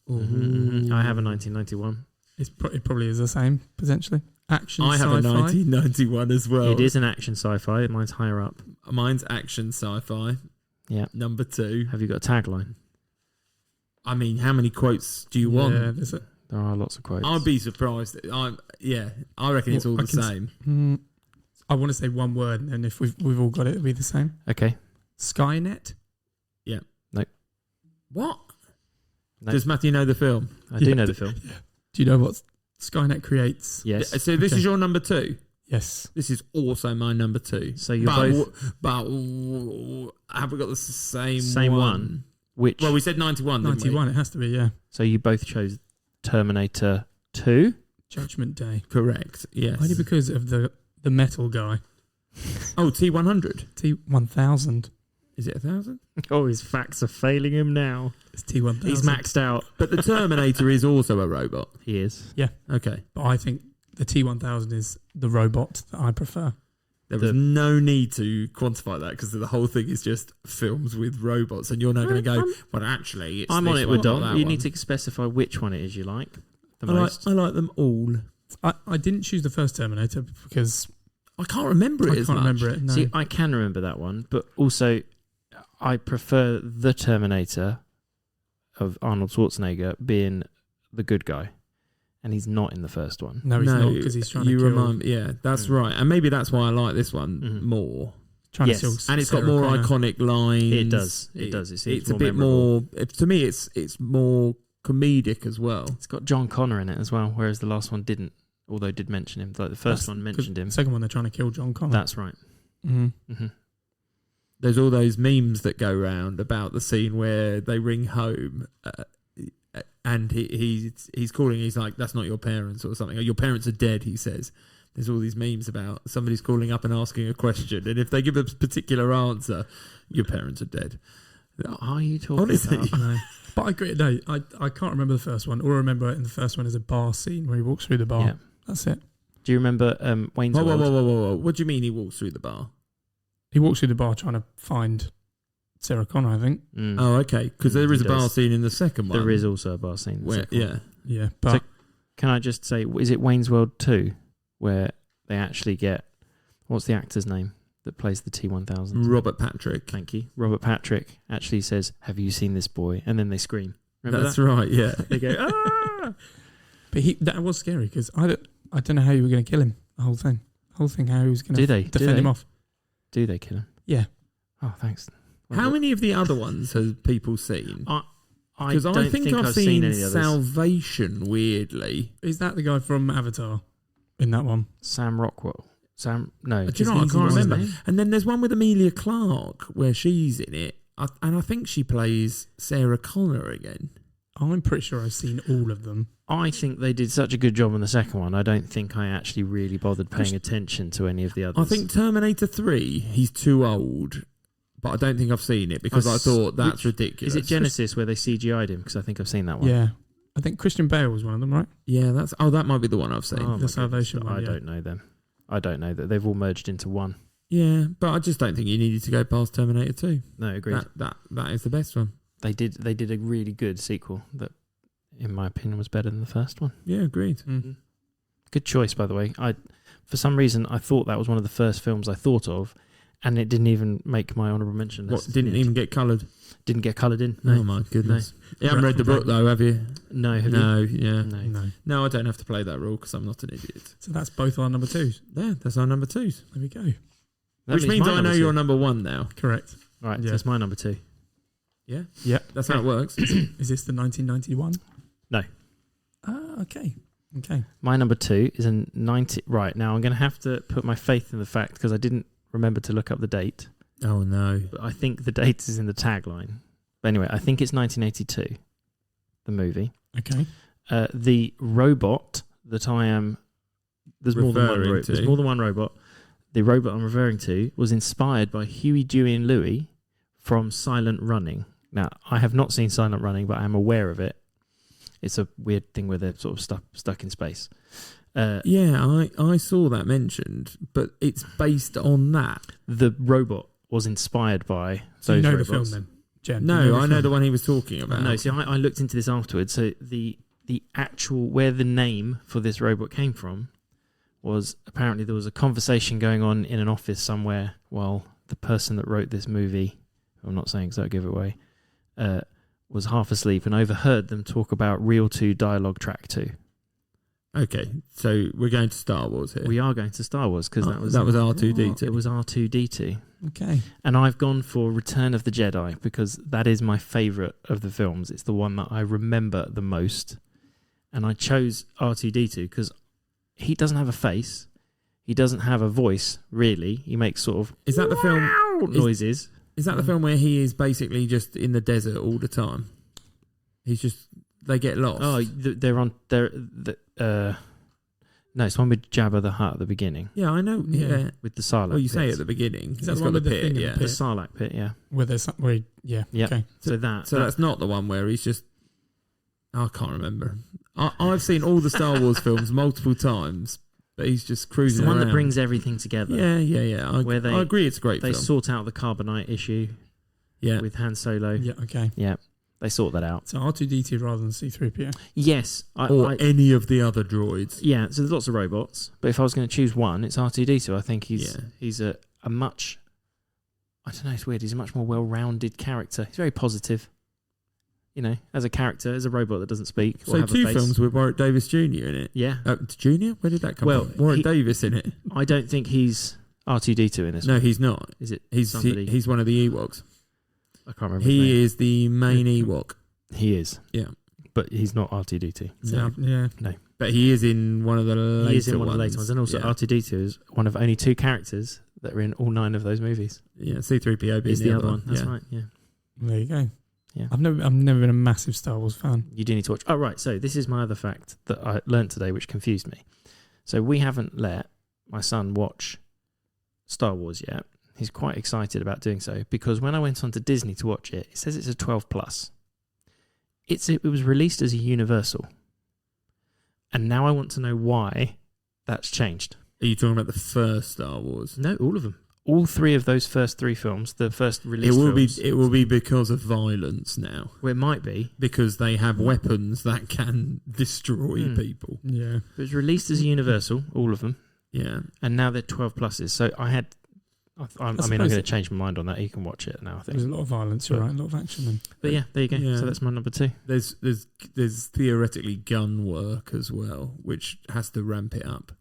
Mm-hmm. I have a 1991.
It probably is the same, potentially. Action
I have
sci-fi.
a 1991 as well.
It is an action sci-fi. Mine's higher up.
Mine's action sci-fi.
Yeah.
Number 2.
Have you got a tagline?
I mean, how many quotes do you
Yeah,
want?
there's a,
There are lots of quotes.
I'd be surprised. I reckon it's all
Well,
the same.
I want to say one word, and if we've all got it, it'll be the same.
Okay.
Skynet.
What?
No.
Does Matthew know the film?
I do know the film.
Do you know what Skynet creates?
Yes.
So this
Okay.
is your number 2.
Yes.
This is also my number 2.
So you're both
But have we got the
same one? Which?
Well, we said 91.
91, it has to be, yeah.
So you both chose Terminator 2?
Judgment Day.
Correct. Yes.
Only because of the metal guy.
Oh, T100.
T1000.
Is it 1,000?
Oh, his facts are failing him now.
It's T1000.
He's maxed out.
But the Terminator is also a robot.
He is.
Okay.
But I think the T1000 is the robot that I prefer.
There was no need to quantify that because the whole thing is just films with robots, and you're now going to go, well, actually, it's
I'm
this
on it
one,
with
not
Dom.
that
You
one.
need to specify which one it is you like the
I
most.
like them all.
I didn't choose the first Terminator because
I can't remember it
I
as
can't
much.
remember it. No.
See, I can remember that one, but also I prefer the Terminator of Arnold Schwarzenegger being the good guy, and he's not in the first one.
No, he's not because he's trying to kill.
Remind me, yeah, that's right, and maybe that's why I like this one more.
Trying
Yes.
to kill
And it's got
Sarah
more
Connor.
iconic lines.
It does. It does. It seems
It's a
more
bit
memorable.
more. To me, it's more comedic as well.
It's got John Connor in it as well, whereas the last one didn't. Although it did mention him, like the first one mentioned him.
The second one, they're trying to kill John Connor.
That's right.
Mm-hmm.
There's all those memes that go round about the scene where they ring home, and he's calling. He's like, "That's not your parents" or something. Or, "Your parents are dead," he says. There's all these memes about somebody's calling up and asking a question, and if they give a particular answer, your parents are dead.
Are you talking
Honestly.
about?
No. But I agree. No, I can't remember the first one. All I remember in the first one is a bar scene where he walks through the bar.
Yeah.
That's it.
Do you remember Wayne's
Whoa,
World?
whoa. What do you mean he walks through the bar?
He walks through the bar trying to find Sarah Connor, I think.
Mm.
Oh, okay. Because there is
He
a bar
does.
scene in the second one.
There is also a bar scene. in the
Where,
second one.
yeah.
Yeah. But
So- Can I just say, is it Wayne's World 2 where they actually get, what's the actor's name that plays the T-1000?
Robert Patrick.
Thank you. Robert Patrick actually says, "Have you seen this boy?" And then they scream. Remember
That's
that?
right, yeah.
They go, "Ah!"
but that was scary because I don't know how you were going to kill him. The whole thing, how he was going
Do
to
they?
defend him off.
Do they kill him?
Yeah.
Oh, thanks.
How many of the other ones have people seen?
I
Because
don't
I think I've
seen
seen
any others.
Salvation, weirdly.
Is that the guy from Avatar in that one?
Sam Rockwell. No.
Do you know what? I
Easy
can't
One's
remember.
name?
And then there's one with Amelia Clarke where she's in it. And I think she plays Sarah Connor again.
I'm pretty sure I've seen all of them.
I think they did such a good job on the second one. I don't think I actually really bothered paying attention to any of the others.
I think Terminator 3, he's too old. But I don't think I've seen it because I thought that's ridiculous.
Is it Genesis where they CGI'd him? Because I think I've seen that one.
Yeah. I think Christian Bale was one of them, right?
Yeah, that might be the one I've seen.
Oh, my
The Salvation
goodness.
one,
I
yeah.
don't know them. I don't know that they've all merged into one.
Yeah, but I just don't think you needed to go past Terminator 2.
No, agreed.
That is the best one.
They did a really good sequel that, in my opinion, was better than the first one.
Yeah, agreed.
Mm.
Good choice, by the way. For some reason, I thought that was one of the first films I thought of, and it didn't even make my honourable mention list.
What, didn't even get coloured?
Didn't get coloured in. No.
Oh my goodness. You haven't read the book though, have you?
No, have
No,
you?
yeah.
No.
No, I don't have to play that rule because I'm not an idiot.
So that's both our number twos.
Yeah, that's our number 2s.
There we go.
That
Which means
my
I know
number
you're
two.
number 1 now.
Correct.
Right,
Yeah.
that's my number 2.
Yeah?
Yeah.
That's how it works.
Is this the 1991?
No.
Ah, okay. Okay.
My number 2 is a 90. Right, now I'm going to have to put my faith in the fact because I didn't remember to look up the date.
Oh no.
But I think the date is in the tagline. But anyway, I think it's 1982, the movie.
Okay.
The robot that I am... There's more than one
Referring to.
There's more than one robot. The robot I'm referring to was inspired by Huey, Dewey and Louie from Silent Running. Now, I have not seen Silent Running, but I am aware of it. It's a weird thing where they're sort of stuck in space.
Yeah, I saw that mentioned, but it's based on that.
The robot was inspired by
So you
those
know
robots.
the film then, Jen?
No,
You
I know
film?
the one he was talking about.
No, see, I looked into this afterwards. So the actual where the name for this robot came from was apparently there was a conversation going on in an office somewhere while the person that wrote this movie, I'm not saying because that'll give it away, was half asleep and overheard them talk about Reel 2 Dialogue Track 2.
Okay, so we're going to Star Wars here.
We are going to Star Wars because that was
R2D2.
It was R2D2.
Okay.
And I've gone for Return of the Jedi because that is my favourite of the films. It's the one that I remember the most. And I chose R2D2 because he doesn't have a face. he doesn't have a voice really. He makes sort of
Is that the film?
noises.
Is that the film where he is basically just in the desert all the time? He's just they get lost.
Oh, they're on. No, it's the one with Jabba the Hutt at the beginning
yeah, I know. Yeah.
with the Sarlacc.
Well, you say
pit.
at the beginning.
Is that
It's
the one
got
with the thing in the
yeah.
The
pit?
Sarlacc pit, yeah.
Where there's
Yeah.
okay.
So that.
So that's not the one where he's just. I can't remember. I've seen all the Star Wars films multiple times, but he's just
it's
cruising
the one
around.
that brings everything together.
Yeah. I agree, it's a great
They
film.
sort out the carbonite issue
Yeah.
with Han Solo.
Yeah, okay.
Yeah, they sort that out.
So R2D2 rather than C3PO.
Yes,
Or any of the other droids.
yeah. So there's lots of robots, but if I was going to choose one, it's R2D2. I think he's
Yeah.
a much. I don't know. It's weird. He's a much more well-rounded character. He's very positive. You know, as a character, as a robot that doesn't speak. Or
So
have a
two
face.
films with Warwick Davis Jr. in it.
Yeah,
Junior? Where did that come
Well,
from? Warwick Davis in it.
I don't think he's R2D2 in this.
No,
one.
he's not.
Is it?
He's
somebody?
he's one of the Ewoks.
I can't remember. his name.
He is the main Ewok.
He is.
Yeah.
But he's not R2D2.
No.
Yeah.
But he is in one of the later
He is in one of the later ones. And also
yeah.
R2D2 is one of only 2 characters that are in all 9 of those movies.
Yeah, C3PO being
Is the other one. That's
yeah.
right, yeah.
There you go.
Yeah.
I've never been a massive Star Wars fan.
You do need to watch. Oh, right. So this is my other fact that I learnt today, which confused me. So we haven't let my son watch Star Wars yet. He's quite excited about doing so because when I went onto Disney to watch it, it says it's a 12 plus. It was released as a Universal. And now I want to know why that's changed.
Are you talking about the first Star Wars?
No, all of them. All 3 of those first 3 films, the first release films.
It will be because of violence now.
Well, it might be.
Because they have weapons that can destroy people.
Yeah.
It was released as a Universal, all of them.
Yeah.
And now they're 12 pluses. So I mean, I'm
suppose
going to change my mind on that. You can watch it now, I
There's
think.
a lot of violence, you're right, a lot of action. Then.
But yeah, there you go.
Yeah.
So that's my number 2.
There's theoretically gun work as well, which has to ramp it up.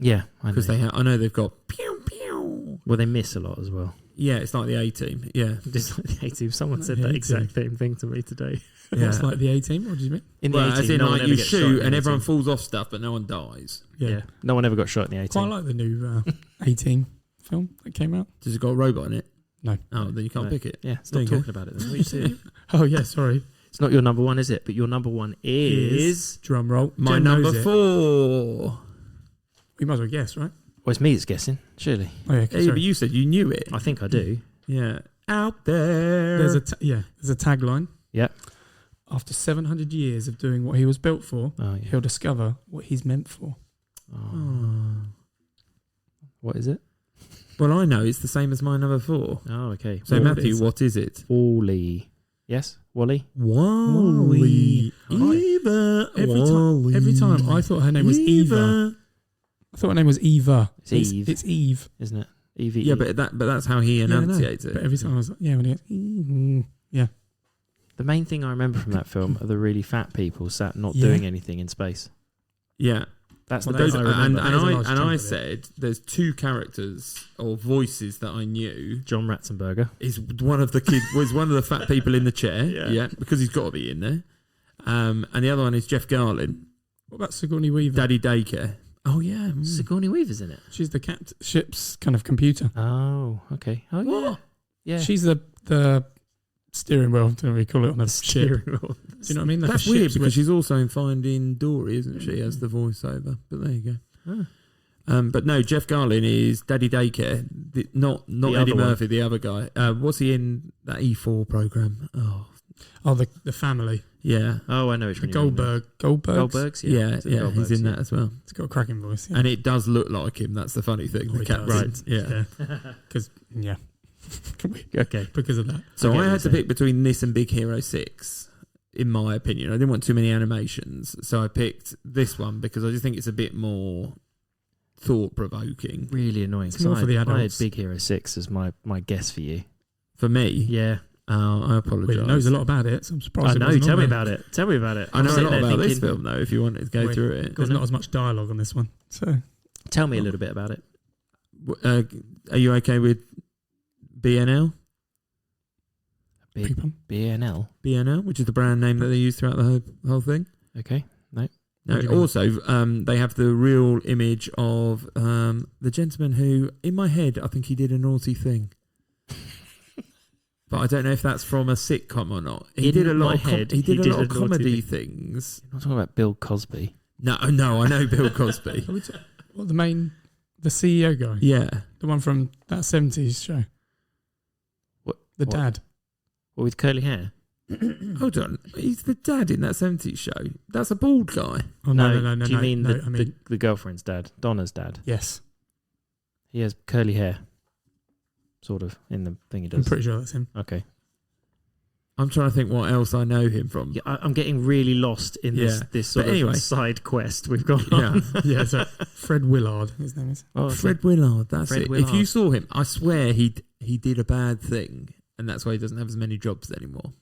Yeah, I know.
Because I know they've got pew pew.
Well, they miss a lot as well.
Yeah, it's like the A-Team. Yeah.
Just like the A-Team. Someone
Like
said
the
that
A-Team.
exact same thing to me today.
Yeah.
What's like the A-Team? What do you mean?
In the
Well,
A-Team,
as in,
no one
like,
ever
you
gets shot
shoot
in the
and everyone
A-Team.
falls off stuff, but no one dies.
Yeah. No one ever got shot in the A-Team.
Quite like the new A-Team film that came out.
Does it got a robot in it?
No.
Oh, then you can't
No.
pick it.
Yeah,
There
stop
you go.
talking about it then. What are you saying?
Oh, yeah, sorry.
It's not your number 1, is it? But your number 1 is...
Drum roll.
My
Jen
number
knows it.
4.
We might as well guess, right?
Well, it's me that's guessing, surely.
Oh, yeah,
Yeah,
sorry.
but you said you knew it.
I think I do.
Yeah. Out there.
There's a tagline.
Yeah.
After 700 years of doing what he was built for,
Oh, yeah.
he'll discover what he's meant for.
Oh. What is it?
Well, I know it's the same as my number 4.
Oh, okay.
So,
What
Matthew,
is-
what is it?
Wally. Yes? Wally?
Wally.
Wally.
Eva.
Every time I thought her name was Eva. I thought her name was Eva.
It's Eve.
It's Eve.
Isn't it? Evie.
Yeah, but that's how he
Yeah, I know.
enunciates it.
But every time I was like, yeah, when he goes, yeah.
The main thing I remember from that film are the really fat people sat not
Yeah.
doing anything in space.
Yeah.
That's
Well,
the
those
bit I
are-
remember.
That is a large chunk
I
of it.
said there's 2 characters or voices that I knew.
John Ratzenberger.
Is one of the was one of the fat people in the chair.
Yeah.
Because he's got to be in there. And the other one is Jeff Garlin,
What about Sigourney Weaver?
Daddy Daycare. Oh yeah.
Sigourney Weaver's in it.
She's the ship's kind of computer.
Oh, okay. Oh, yeah.
What?
Yeah.
She's the steering wheel, don't know what you call it on a ship.
Steering wheel.
Do you know what I mean? Like
That's
a
weird
ship's
because
with-
she's also in Finding Dory, isn't she, as the voiceover? But there you go.
Ah.
But no, Jeff Garlin is Daddy Daycare, not
The
Eddie
other one.
Murphy, the other guy. What's he in that E4 program? Oh,
the family.
yeah,
Oh, I know which
The
one you mean now.
Goldbergs.
Goldbergs?
yeah,
It's in the
he's
Goldbergs,
in that as well.
It's got a cracking voice. Yeah.
And it does look like him. That's the funny thing.
Oh,
The
it
captain,
does.
yeah.
Because, yeah.
Okay.
Because of that.
So
I get
I
what
had
you're
to
saying.
pick between this and Big Hero 6, in my opinion. I didn't want too many animations, so I picked this one because I just think it's a bit more thought-provoking.
Really annoying.
It's more for the
I had
adults.
Big Hero 6 as my guess for you.
For me,
Yeah.
I apologise.
Well, he knows a lot about it, so I'm surprised.
I
it
know.
wasn't
Tell
on
me
there.
about it. Tell me about it.
I know
I'm
a
sitting
lot
there
about this
thinking-
film, though, if you wanted to go
Wait.
through it.
There's not as much dialogue on this one. So
Tell me a little bit about it.
Are you okay with BNL?
Big
people.
BNL.
BNL, which is the brand name that they use throughout the whole thing.
Okay. No.
No,
What do you mean?
also, they have the real image of the gentleman who, in my head, I think he did a naughty thing. But I don't know if that's from a sitcom or not. He did a lot of comedy things.
I'm not talking about Bill Cosby.
No, I know Bill Cosby.
What, the CEO guy?
Yeah.
The one from that 70s show.
What?
The dad.
What, with curly hair?
Hold on. He's the dad in that 70s show. That's a bald guy.
Oh, no.
Do you mean
no,
the girlfriend's dad? Donna's dad?
Yes.
He has curly hair. Sort of, in the thing he does.
I'm pretty sure that's him.
Okay.
I'm trying to think what else I know him from.
Yeah, I'm getting really lost in this sort of side quest we've got on.
Yeah, so Fred Willard, his name is.
Oh,
Fred Willard, that's
Fred
it.
Willard.
If you saw him, I swear he did a bad thing, and that's why he doesn't have as many jobs anymore.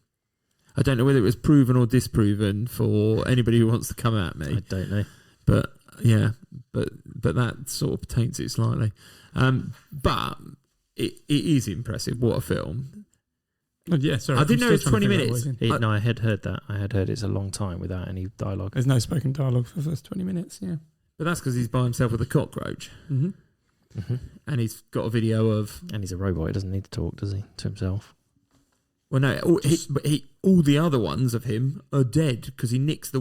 I don't know whether it was proven or disproven for anybody who wants to come at me.
I don't know.
But yeah, but that sort of taints it slightly. But it is impressive. What a film!
Oh, yeah, sorry.
I didn't know
I'm
it's
still
20
trying to figure out
minutes.
what he's in.
No, I had heard that. I had heard it's a long time without any dialogue.
There's no spoken dialogue for the first 20 minutes, yeah.
But that's because he's by himself with a cockroach,
Mm-hmm.
Mm-hmm.
and he's got a video of.
And he's a robot. He doesn't need to talk, does he? To himself.
Well, no, all the other ones of him are dead because he nicks the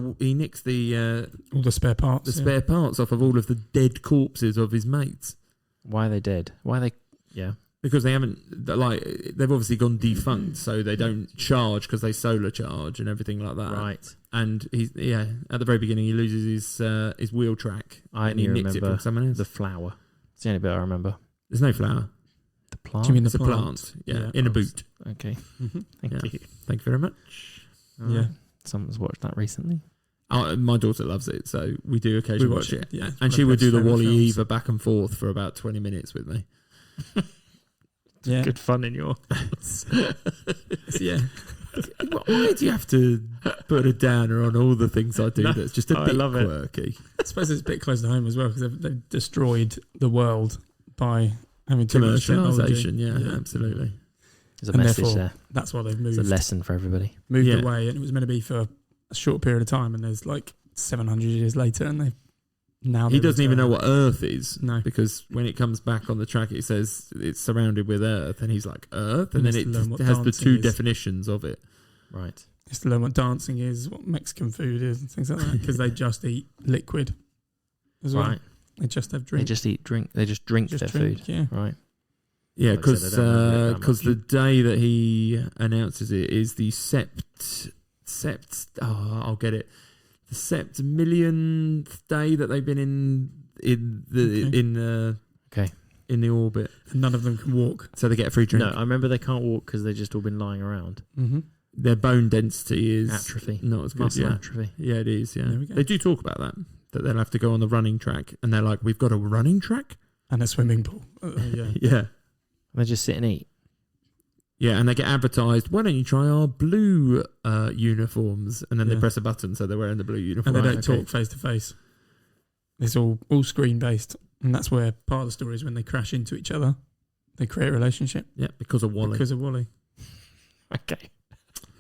All the spare parts.
spare parts off of all of the dead corpses of his mates.
Why are they dead? Why are they... Yeah.
Because they haven't, they've obviously gone defunct, so they don't charge because they solar charge and everything like that.
Right.
And at the very beginning he loses his wheel track.
I
and he
only
nicks it
remember
from someone else.
the flower. It's the only bit I remember.
There's no flower.
The plant?
Do you mean
It's
the
a plant. Yeah, in a boot.
Okay.
Mhm.
Thank
Yeah.
you.
Thank you very much.
All
Yeah.
right. Someone's watched that recently.
My daughter loves it, so we do occasionally
We
watch
watch
it.
it, yeah. It's
And
one
she
of
would do
Ben's
the
favourite
Wally
films.
Eva back and forth for about 20 minutes with me.
Yeah.
Good fun in your house.
Yeah. Why do you have to put a downer on all the things I do that's just a
I
bit
love it.
quirky?
I suppose it's a bit close to home as well because they've destroyed the world by having too much technology.
Commercialisation, yeah, absolutely.
There's a
And
message
therefore,
there.
That's why they've
It's a
moved
lesson for everybody.
Yeah.
away, and it was meant to be for a short period of time, and there's like 700 years later, and they now
He
they've
doesn't even know
returned.
what Earth is.
No.
Because when it comes back on the track, it says it's surrounded with Earth, and he's like, Earth? And
He
then
needs to learn what
it has the
dancing
two
is.
definitions of it.
Right.
Just to learn what dancing is, what Mexican food is, and things like that, because they just eat liquid as well.
Right.
They just have
They
drink.
just eat drink. They just drink their food.
Yeah.
Right.
Yeah,
Like I said,
because
I don't know it that much.
the day that he announces it is the I'll get it. The septimillionth day that they've been in the orbit.
And none of them can walk.
So they get a free drink.
No, I remember they can't walk because they've just all been lying around.
Mm-hmm.
Their bone density is
Atrophy.
not as good.
Muscle
Yeah.
atrophy.
Yeah, it is. Yeah,
There we go.
they do talk about that they'll have to go on the running track, and they're like, "We've got a running track."
And a swimming pool. Yeah.
Yeah,
They just sit and eat.
yeah, and they get advertised. Why don't you try our blue uniforms? And then they
Yeah.
press a button, so they're wearing the blue uniform.
And they don't
Right, okay.
talk face to face. It's all screen based. And that's where part of the story is when they crash into each other, they create a relationship
Yeah, because of Wally.
because of Wally.
Okay.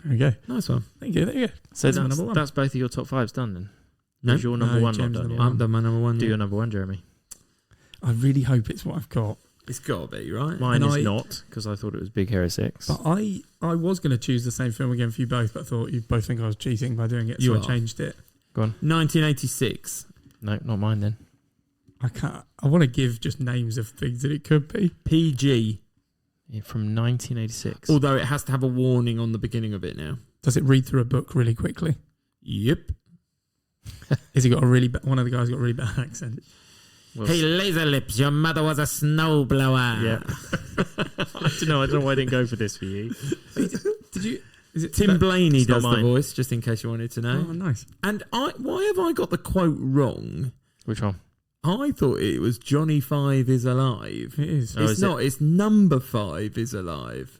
There we go.
Nice one.
Thank you. There you go.
So
That's my
that's,
number one.
that's both of your top fives done then?
No,
Is your number
No,
one
James'
not done
number
yet?
one.
I've done my number one.
Do
yeah.
your number one, Jeremy.
I really hope it's what I've got.
It's got to be right.
Mine
And
is
I-
not because I thought it was Big Hero 6.
But I was going to choose the same film again for you both, but I thought you both think I was cheating by doing it, so
You
I
are.
changed it.
Go on.
1986.
No, not mine then.
I can't. I want to give just names of things that it could be.
PG.
Yeah, from 1986.
Although it has to have a warning on the beginning of it now.
Does it read through a book really quickly?
Yep.
Has he got one of the guys got a really bad accent?
Well,
Hey, laser lips, your mother was a snowblower.
yeah. I don't know why I didn't go for this for you.
Did you? Is it
Tim Blaney
It's not
does the
mine.
voice, just in case you wanted to know.
Oh, nice.
And why have I got the quote wrong?
Which one?
I thought it was Johnny Five is alive.
It is.
Oh,
It's
is it?
not. It's number 5 is alive.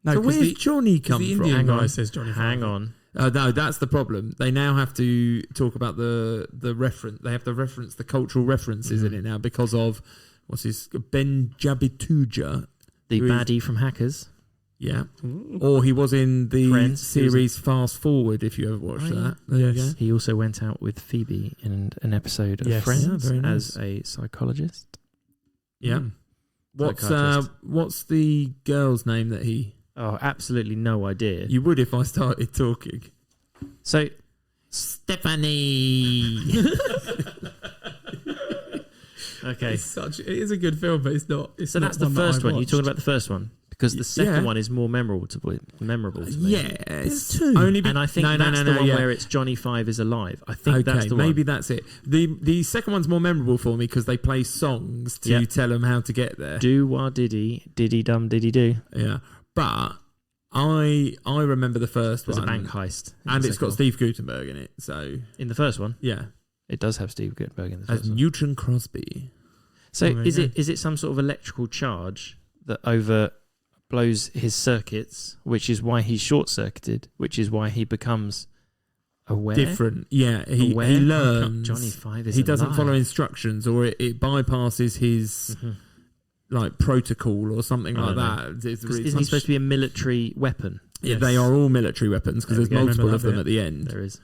No,
so
'cause
where's
the,
Johnny come
the
from?
Indian
Hang
guy
on.
says Johnny.
Hang
Five.
on.
No, that's the problem. They now have to talk about the reference. They have to reference the cultural references in it now because of what's his Ben Jabituja.
The
Who is-
baddie from Hackers.
Yeah.
Ooh.
Or he was in the
Friends.
series Fast Forward, if you ever watched that. There you
Yes.
go.
He also went out with Phoebe in an episode of
Yes.
Friends
Yeah, very nice.
as a psychologist.
Yeah.
Mm.
What's the girl's name that he...
Oh, absolutely no idea.
You would if I started talking.
So,
Stephanie!
okay.
It is a good film, but it's not. It's
So
not
that's the
that
first
I
one. You're talking
watched.
about the first one because the second
Yeah.
one is more memorable to me.
Yes.
There's two.
Only
And I think that's the one
yeah.
where it's Johnny Five is alive. I think
Okay,
that's the
maybe
one.
that's it. The second one's more memorable for me because they play songs to
Yeah.
tell them how to get there.
Do wah diddy, diddy dum diddy do.
Yeah, but I remember the first
There's a
one,
bank heist. in
and
the
it's
second
got
one.
Steve Guttenberg in it. So
In the first one,
yeah,
it does have Steve Guttenberg in the
as
first one.
Newton Crosby.
So
there
is
you
it some sort of electrical charge that overblows his circuits, which is why he's short circuited, which is why he becomes aware?
Different, yeah. He
Aware?
learns.
Johnny Five is
He doesn't
alive.
follow instructions, or it bypasses his
Mhm.
like protocol or something
I
like
don't know.
that. It's
'Cause
really-
isn't he supposed to be a military weapon?
Yeah,
Yes.
they are all military weapons because
There we
there's
go.
multiple
Remember
of
that
them
bit.
at the end.
There is.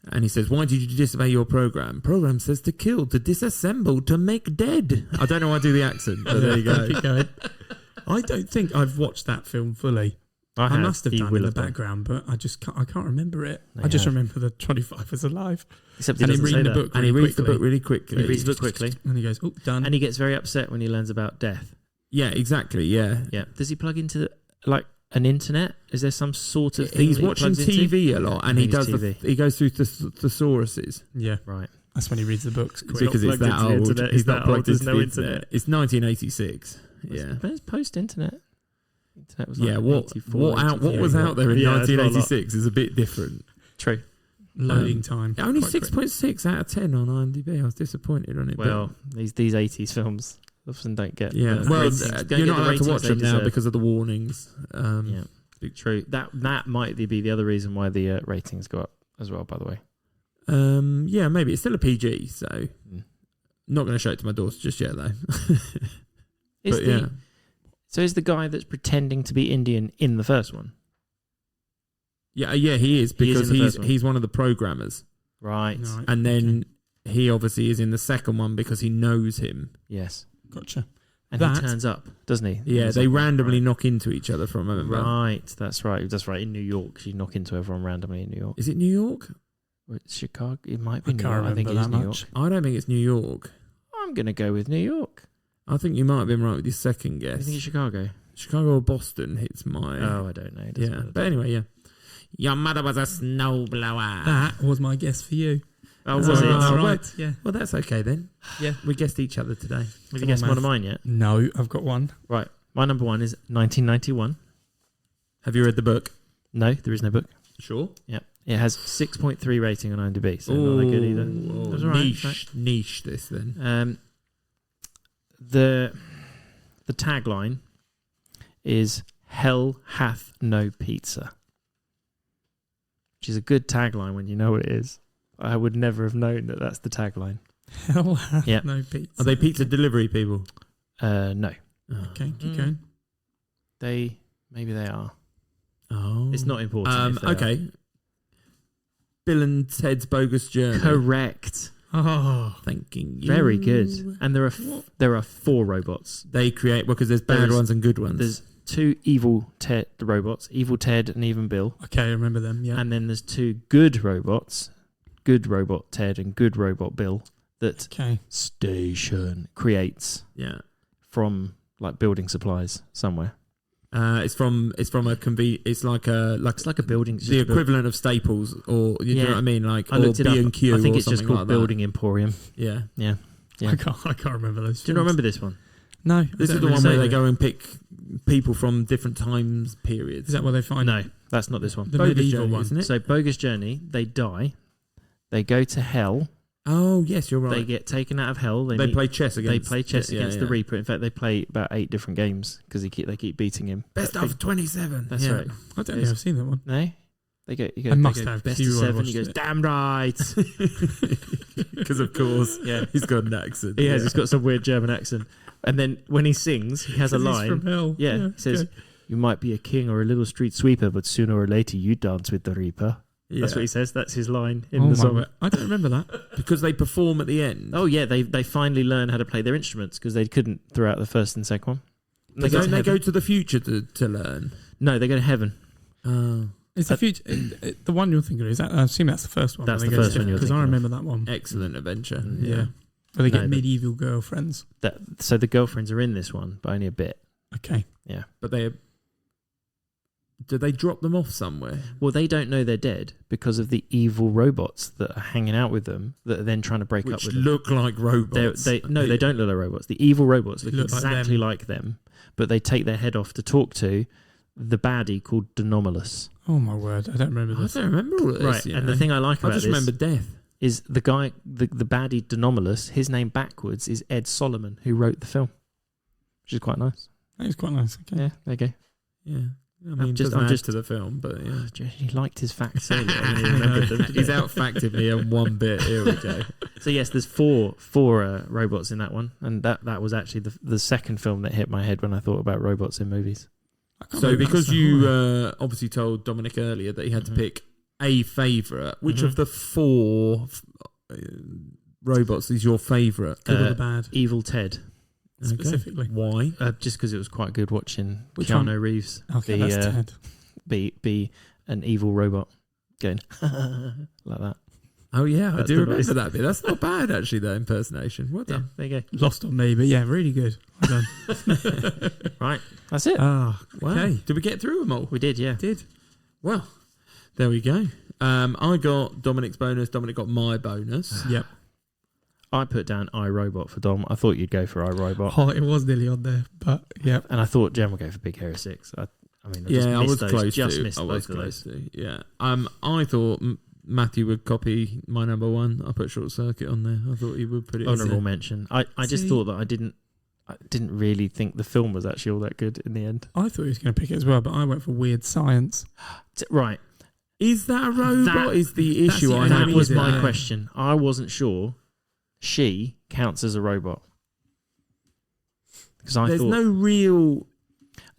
And he says, "Why did you disobey your program? Program says to kill, to disassemble, to make dead." I don't know why I do the accent, but there you go.
Keep going. I don't think I've watched that film fully. I must have
He
done
will
in the
have done.
background, but I can't remember it.
No,
I just
you have.
remember the 25 was alive.
Except he
And him
doesn't say
reading the
that.
book
And he
really
reads the
quickly.
book really quickly.
He reads the book quickly,
And he goes, "Oh, done."
and he gets very upset when he learns about death.
Yeah, exactly. Yeah.
Yeah. Does he plug into like an internet? Is there some sort of thing
He's
that he
watching
plugs into?
TV a lot, and
I
he
think it's
does.
TV.
He goes through thesauruses
Yeah,
Right.
that's when he reads the books.
it's
Quick.
because it's
plugged
that
into the
old.
internet.
He's
It's
not
that
plugged
old, there's
into
no
the
internet.
It's 1986. Yeah.
But it's post-internet. Internet was
Yeah,
like
what
84,
what was
83.
out there in
Yeah, it's not a lot.
1986 is a bit different.
True.
Loading time.
Only
Quite quick.
6.6 out of 10 on IMDb. I was disappointed on it.
Well, these 80s films often don't get.
yeah.
the
Well,
ratings- don't
you're
get
not
the
allowed to
ratings
watch
they
them now
deserve.
because of the warnings.
Yeah, true. That might be the other reason why the ratings go up as well. By the way.
Yeah, maybe it's still a PG, so
Mm.
not going to show it to my daughter just yet, though.
Is
But
the,
yeah,
So is the guy that's pretending to be Indian in the first one?
yeah, he is
He is
because
in the
he's
first one.
he's one of the programmers,
Right.
No,
and then he obviously is in the second one because he knows him.
Yes.
gotcha.
And
That-
he turns up, doesn't he?
Yeah,
Turns
they
up.
randomly
Right.
knock into each other from a member.
Right. That's right. That's right. In New York, you knock into everyone randomly in New York.
Is it New York?
Or it's Chicago. It might be
I
New
can't
York. I think
remember
it is
that
New
much.
York.
I don't think it's New York.
I'm gonna go with New York.
I think you might have been right with your second
I
guess.
think it's Chicago.
Chicago or Boston hits my.
Oh, I don't know. It doesn't
yeah.
matter.
But anyway, yeah. Your mother was a snowblower.
That was my guess for you.
Oh, was
Oh,
it?
right.
Right. Yeah.
Well, that's okay then.
Yeah.
We guessed each other today.
Have you
Come
guessed
on,
one of
Math.
mine yet?
No, I've got one.
Right. My number one is 1991.
Have you read the book?
No, there is no book.
Sure.
Yeah. It has 6.3 rating on IMDb, so not that good either.
Oh,
That's all right,
niche this then.
The tagline is "Hell hath no pizza," which is a good tagline when you know what it is. I would never have known that that's the tagline.
Hell hath
Yeah.
no pizza.
Are they pizza delivery people?
No,
Oh.
Okay, keep
Mm.
going.
maybe they are.
Oh.
It's not important. if they are.
Okay. Bill and Ted's Bogus Journey.
Correct.
Oh,
Thanking you.
Very good. And there are 4 robots.
They create because there's bad
There's-
ones and good ones.
There's 2 evil Ted robots, evil Ted and even Bill,
okay, I remember them. Yeah.
and then there's 2 good robots, good robot Ted and good robot Bill, that
Okay.
Station creates
Yeah.
from like building supplies somewhere.
It's from a it's like
It's like a building. it's
the
just a buil-
equivalent of Staples or you know
Yeah.
what I mean, like
I
or
looked it up.
B&Q
I think
or
it's just
something
called
like that.
Building Emporium.
Yeah.
Yeah. Yeah.
I can't remember those.
Do you not remember this one?
No.
This is the one where they go and pick people from different times periods.
Is that where they find?
No, that's not this one.
The
Bogus
medieval
Journey,
one.
isn't it?
So Bogus Journey, they die, they go to hell,
Oh yes, you're
they
right.
get taken out of hell.
They
meet-
play chess against.
They play chess
yeah,
against
yeah.
the Reaper. In fact, they play about 8 different games because they keep beating him.
Best
I
of
think-
27.
That's
yeah.
right.
I don't think I've seen that one.
No, they go. You go
I must
they go
have,
best
'cause
of
you
7.
watched
He goes,
it.
damn right.
Because of course,
Yeah,
he's got an accent.
he has.
Yeah.
He's got some weird German accent. And then when he sings, he has a
He's
line.
from hell.
Yeah, he says,
okay.
You might be a king or a little street sweeper, but sooner or later you dance with the Reaper.
Yeah.
That's what he says. That's his line in the
my
song.
word. I don't remember that.
Because they perform at the end.
Oh yeah, they finally learn how to play their instruments because they couldn't throughout the first and second one.
They go to the future to learn.
No, they go to heaven.
Oh.
It's the future. The one you're thinking of, is that? I assume that's the first one.
That's
when
the
they go
first
to-
one you're
because I
thinking of.
remember that one.
Excellent adventure.
Yeah. Where they get
No, but-
medieval girlfriends.
So the girlfriends are in this one, but only a bit.
Okay.
Yeah.
But did they drop them off somewhere?
Well, they don't know they're dead because of the evil robots that are hanging out with them that are then trying to break up
Which
with them.
look like robots.
They don't look like robots. The evil robots look
Look like
exactly
them.
like them, but they take their head off to talk to the baddie called Denomulus.
Oh my word! I don't remember
I
this.
don't remember all of this.
Right,
you
and
know.
the thing I like
I
about
just
this
remember death.
is the guy, the baddie Denomulus, his name backwards is Ed Solomon, who wrote the film, which is quite nice.
That is quite nice. Okay.
Yeah, there you go.
Yeah. I mean, I'm just to the film, but yeah.
He liked his facts earlier. And he remembered them.
He's out-facted me on one bit. Here we go.
So yes, there's four robots in that one, and that was actually the second film that hit my head when I thought about robots in movies.
So because you obviously told Dominic earlier that he had to pick a favourite, which of the four robots is your favourite?
Good or the bad?
Evil Ted.
Specifically.
Why?
Just because it was quite good watching
Which
Keanu
one?
Reeves
Okay, that's Ted.
be an evil robot going like that.
Oh yeah, I
That's
do
the
remember
voice.
that bit. That's not bad actually. That impersonation. Well
Yeah,
done.
there you
Lost on me, but yeah, really good. Well done.
go. Right, that's it.
Ah, wow.
Okay.
Did we get through them all?
We did, yeah.
Did.
Well, there we go. I got Dominic's bonus. Dominic got my bonus.
Yep.
I put down iRobot for Dom. I thought you'd go for iRobot,
Oh, it was nearly on there, but yeah.
and I thought Jen would go for Big Hairy 6. I mean, I just
Yeah, I
missed
was
those.
close
Just
to.
missed
I was
both of
close
those.
to. Yeah. I thought Matthew would copy my number one. I put Short Circuit on there. I thought he would put it.
Honourable
in
mention. I just
See?
thought that I didn't really think the film was actually all that good in the end.
I thought he was going to pick it as well, but I went for Weird Science.
Right,
Is that a robot?
That-
is the
that's
issue
the
I
only
have
that
mean,
was
with
my
it.
question. I wasn't sure she counts as a robot because I
There's
thought
no real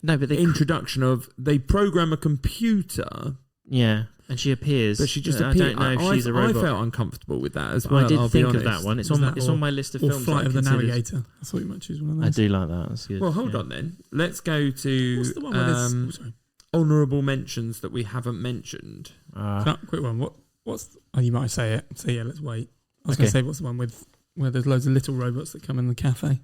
no, but they
introduction of they program a computer,
yeah, and she appears,
but she just
I
appears.
don't know if she's a robot.
I felt uncomfortable with that as
But
well.
I did
I'll be
think of
honest.
that one. It's
Was
on
that
it's
or-
on my list of
Or
films.
Flight
that I
of the
considered.
Navigator. I thought you might choose one of
I
those.
do like that. That's good.
Well, hold
Yeah.
on then. Let's go to
What's the one where there's... sorry.
honourable mentions that we haven't mentioned.
Quick one. What's... Oh, you might say it. So yeah, let's wait. I was
Okay.
going to say, what's the one with where there's loads of little robots that come in the cafe?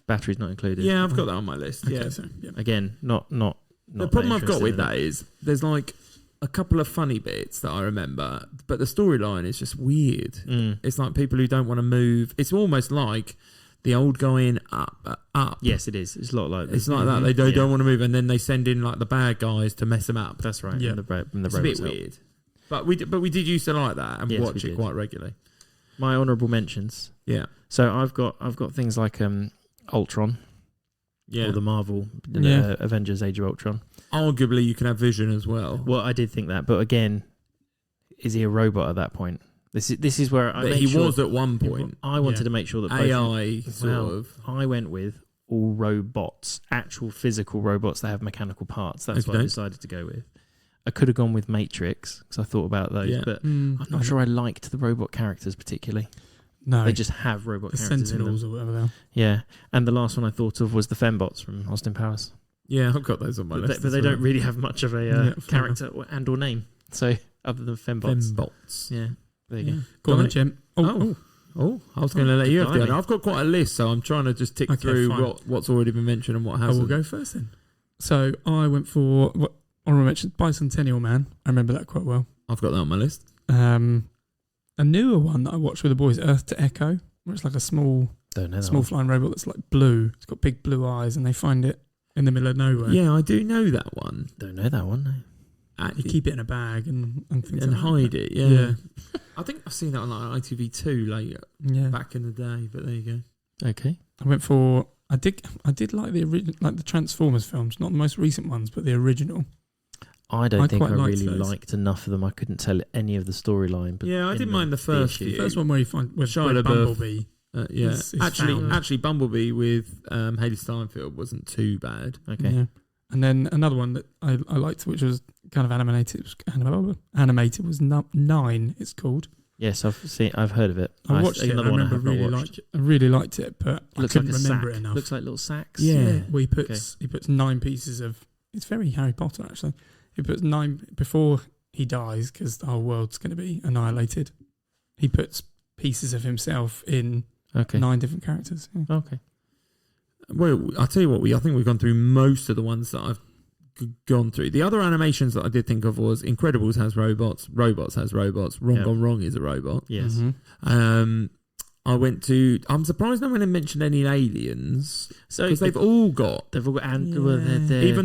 Batteries not included.
Yeah, I've got that on my list.
Okay,
Yeah.
so, yeah.
Again, not.
The problem I've got with that is there's like a couple of funny bits that I remember, but the storyline is just weird. It's like people who don't want to move. It's almost like the old guy in Up.
Yes, it is. It's a lot like
It's
this.
like that. They don't want to move, and then they send in like the bad guys to mess them up.
That's right.
Yeah.
And the
It's a bit
robots help.
weird. But we did used to like that and
Yes,
watch
we
it
did.
quite regularly.
My honourable mentions.
Yeah.
So I've got things like Ultron
Yeah.
or the Marvel
Yeah.
Avengers Age of Ultron.
Arguably, you can have Vision as well.
Well, I did think that, but again, is he a robot at that point? This is where I
But
made
he
sure-
was at one point.
I wanted
Yeah.
to make sure that both
AI sort
Well,
of.
I went with all robots, actual physical robots that have mechanical parts. That's what I
Okay.
decided to go with. I could have gone with Matrix because I thought about those,
Yeah.
but I'm not sure I liked the robot characters particularly.
No.
They just have robot
the
characters
Sentinels
in
or
them.
whatever they are.
Yeah, and the last one I thought of was the Fembots from Austin Powers,
Yeah, I've got those on my
but
list.
they
as well.
don't really have much of a
Yeah, fair
character and/or name. So other than Fembots,
Fembots.
yeah, there you
Yeah.
Go on then,
Dominic?
Jim.
Oh, I was going to let you have the
blimey.
honor. I've got quite a list, so I'm trying to just tick
Okay,
through
fine.
what's already been mentioned and what
I
hasn't.
will go first then. So I went for what honorable mention, Bicentennial Man. I remember that quite well.
I've got that on my list.
A newer one that I watched with the boys, Earth to Echo, where it's like a small
don't know that
small
one.
flying robot that's like blue. It's got big blue eyes, and they find it in the middle of nowhere.
Yeah, I do know that one.
Don't know that one. No.
You keep it in a bag and things
and
like
hide
that.
it. Yeah. I think I've seen that on like ITV2 later
Yeah.
back in the day. But there you go.
Okay.
I went for. I did like the original, like the Transformers films, not the most recent ones, but the original.
I don't think I
quite liked
really
those.
liked enough of them. I couldn't tell any of the storyline. But
Yeah, I
in
didn't mind the first
issue.
few.
The first one where you find with
Shia LaBeouf.
Bumblebee.
Yeah,
It's
actually,
found.
Bumblebee with Hayley Steinfeld wasn't too bad.
Okay.
Yeah. And then another one that I liked, which was kind of animated, was 9. It's called.
Yes, I've heard of it.
I watched it. I remember I really liked it, but I couldn't remember it enough.
Looks like little sacks.
Yeah.
Well, he puts 9 pieces of. It's very Harry Potter, actually. He puts 9 before he dies because the whole world's going to be annihilated. He puts pieces of himself in 9 different characters. Yeah.
Okay.
Well, I'll tell you what, I think we've gone through most of the ones that I've gone through. The other animations that I did think of was Incredibles has robots, Robots has robots, Wrong Gone Wrong is a robot.
Yes.
Mm-hmm. I'm surprised no one mentioned any aliens.
So
because they've all got
even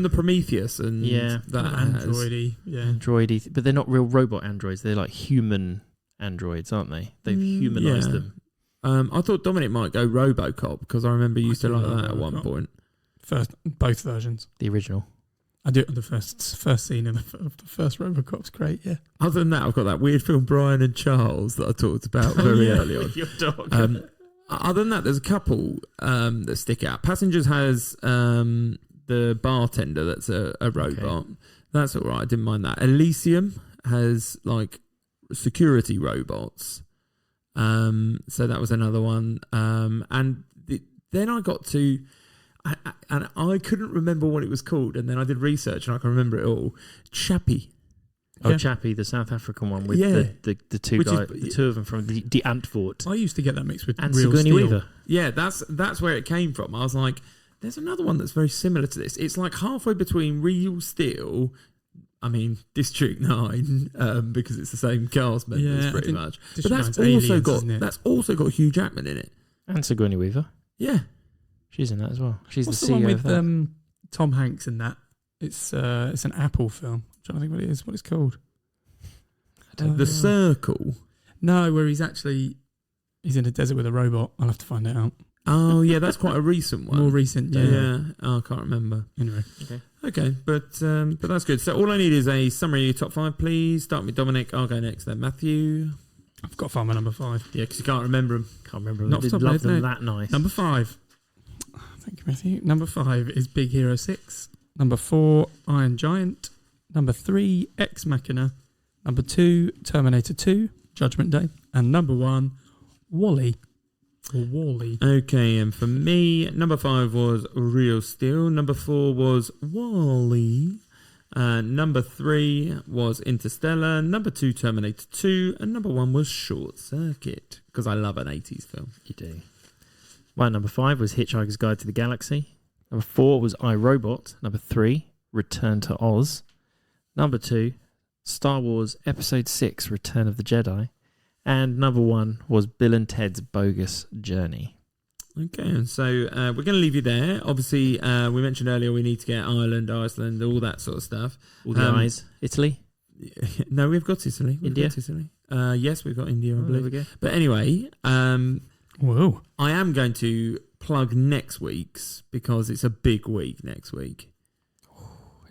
the Prometheus and that
androidy,
androidy, but they're not real robot androids. They're like human androids, aren't they? They've humanized them. I
thought Dominic might go RoboCop because I remember you used to like that at one point.
Both versions.
The original.
I do. The first scene of the first RoboCop's great. Yeah.
Other than that, I've got that weird film Brian and Charles that I talked about very early on.
Your dog.
Other than that, there's a couple that stick out. Passengers has the bartender that's a robot. Okay. That's all right. I didn't mind that. Elysium has like security robots. So that was another one. Then I got to, and I couldn't remember what it was called. And then I did research and I can remember it all. Chappie.
Oh, Chappie, the South African one with the two guys, the two of them from the Antwoord.
I used to get that mixed with
and
Real
Sigourney
Steel.
Weaver.
Yeah, that's where it came from. I was like, there's another one that's very similar to this. It's like halfway between Real Steel. I mean, District 9, because it's the same cast members pretty much. But that's also got Hugh Jackman in it.
And Sigourney Weaver.
Yeah.
She's in that as well. She's
What's
the
the
CEO
one with
of that.
Tom Hanks in that? It's an Apple film. I'm trying to think what it is. What it's called?
The Circle.
No, where he's in a desert with a robot. I'll have to find it out.
Oh yeah, that's quite a recent one.
More recent, yeah.
Oh, I can't remember.
Anyway,
okay, but that's good. So all I need is a summary of your top 5, please. Start with Dominic. I'll go next. Then Matthew.
I've got to find my number 5.
Yeah, because you can't remember them.
Can't remember them.
Not
I did love them that nice.
Number 5. Thank you, Matthew. Number 5 is Big Hero 6. Number 4, Iron Giant. Number 3, Ex Machina. Number 2, Terminator 2, Judgment Day. And number 1, WALL-E. Or Wall-E.
Okay, and for me, number 5 was Real Steel. Number 4 was WALL-E. Number 3 was Interstellar. Number 2, Terminator 2. And number 1 was Short Circuit, because I love an 80s film.
You do. My number 5 was Hitchhiker's Guide to the Galaxy. Number 4 was iRobot. Number 3, Return to Oz. Number 2, Star Wars Episode 6, Return of the Jedi. And number 1 was Bill and Ted's Bogus Journey.
Okay, and so we're going to leave you there. Obviously, we mentioned earlier we need to get Ireland, Iceland, all that sort of stuff.
All the eyes. Italy?
No, we've got Italy.
India?
Yes, we've got India, I believe.
There we go.
But anyway,
whoa!
I am going to plug next week's because it's a big week next week.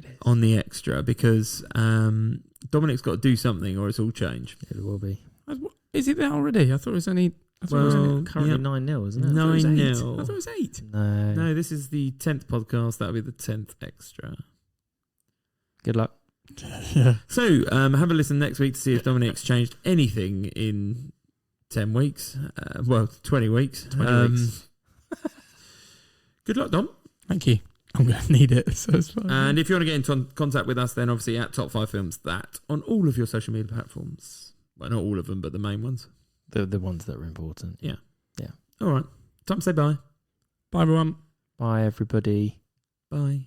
It is.
On the extra, because Dominic's got to do something or it's all changed.
It will be.
Is it there already? I thought it was only...
currently 9-0, isn't it?
9-0.
I thought it was 8.
No, this is the 10th podcast. That'll be the 10th extra.
Good luck.
Yeah.
So, have a listen next week to see if Dominic's changed anything in 10 weeks. 20 weeks.
20 weeks.
Good luck, Dom.
Thank you. I'm going to need it. So it's fine.
And if you want to get into contact with us, then obviously at Top 5 Films, that on all of your social media platforms. Well, not all of them, but the main ones.
The ones that are important.
Yeah.
Yeah.
All right. Time to say bye.
Bye, everyone.
Bye, everybody.
Bye.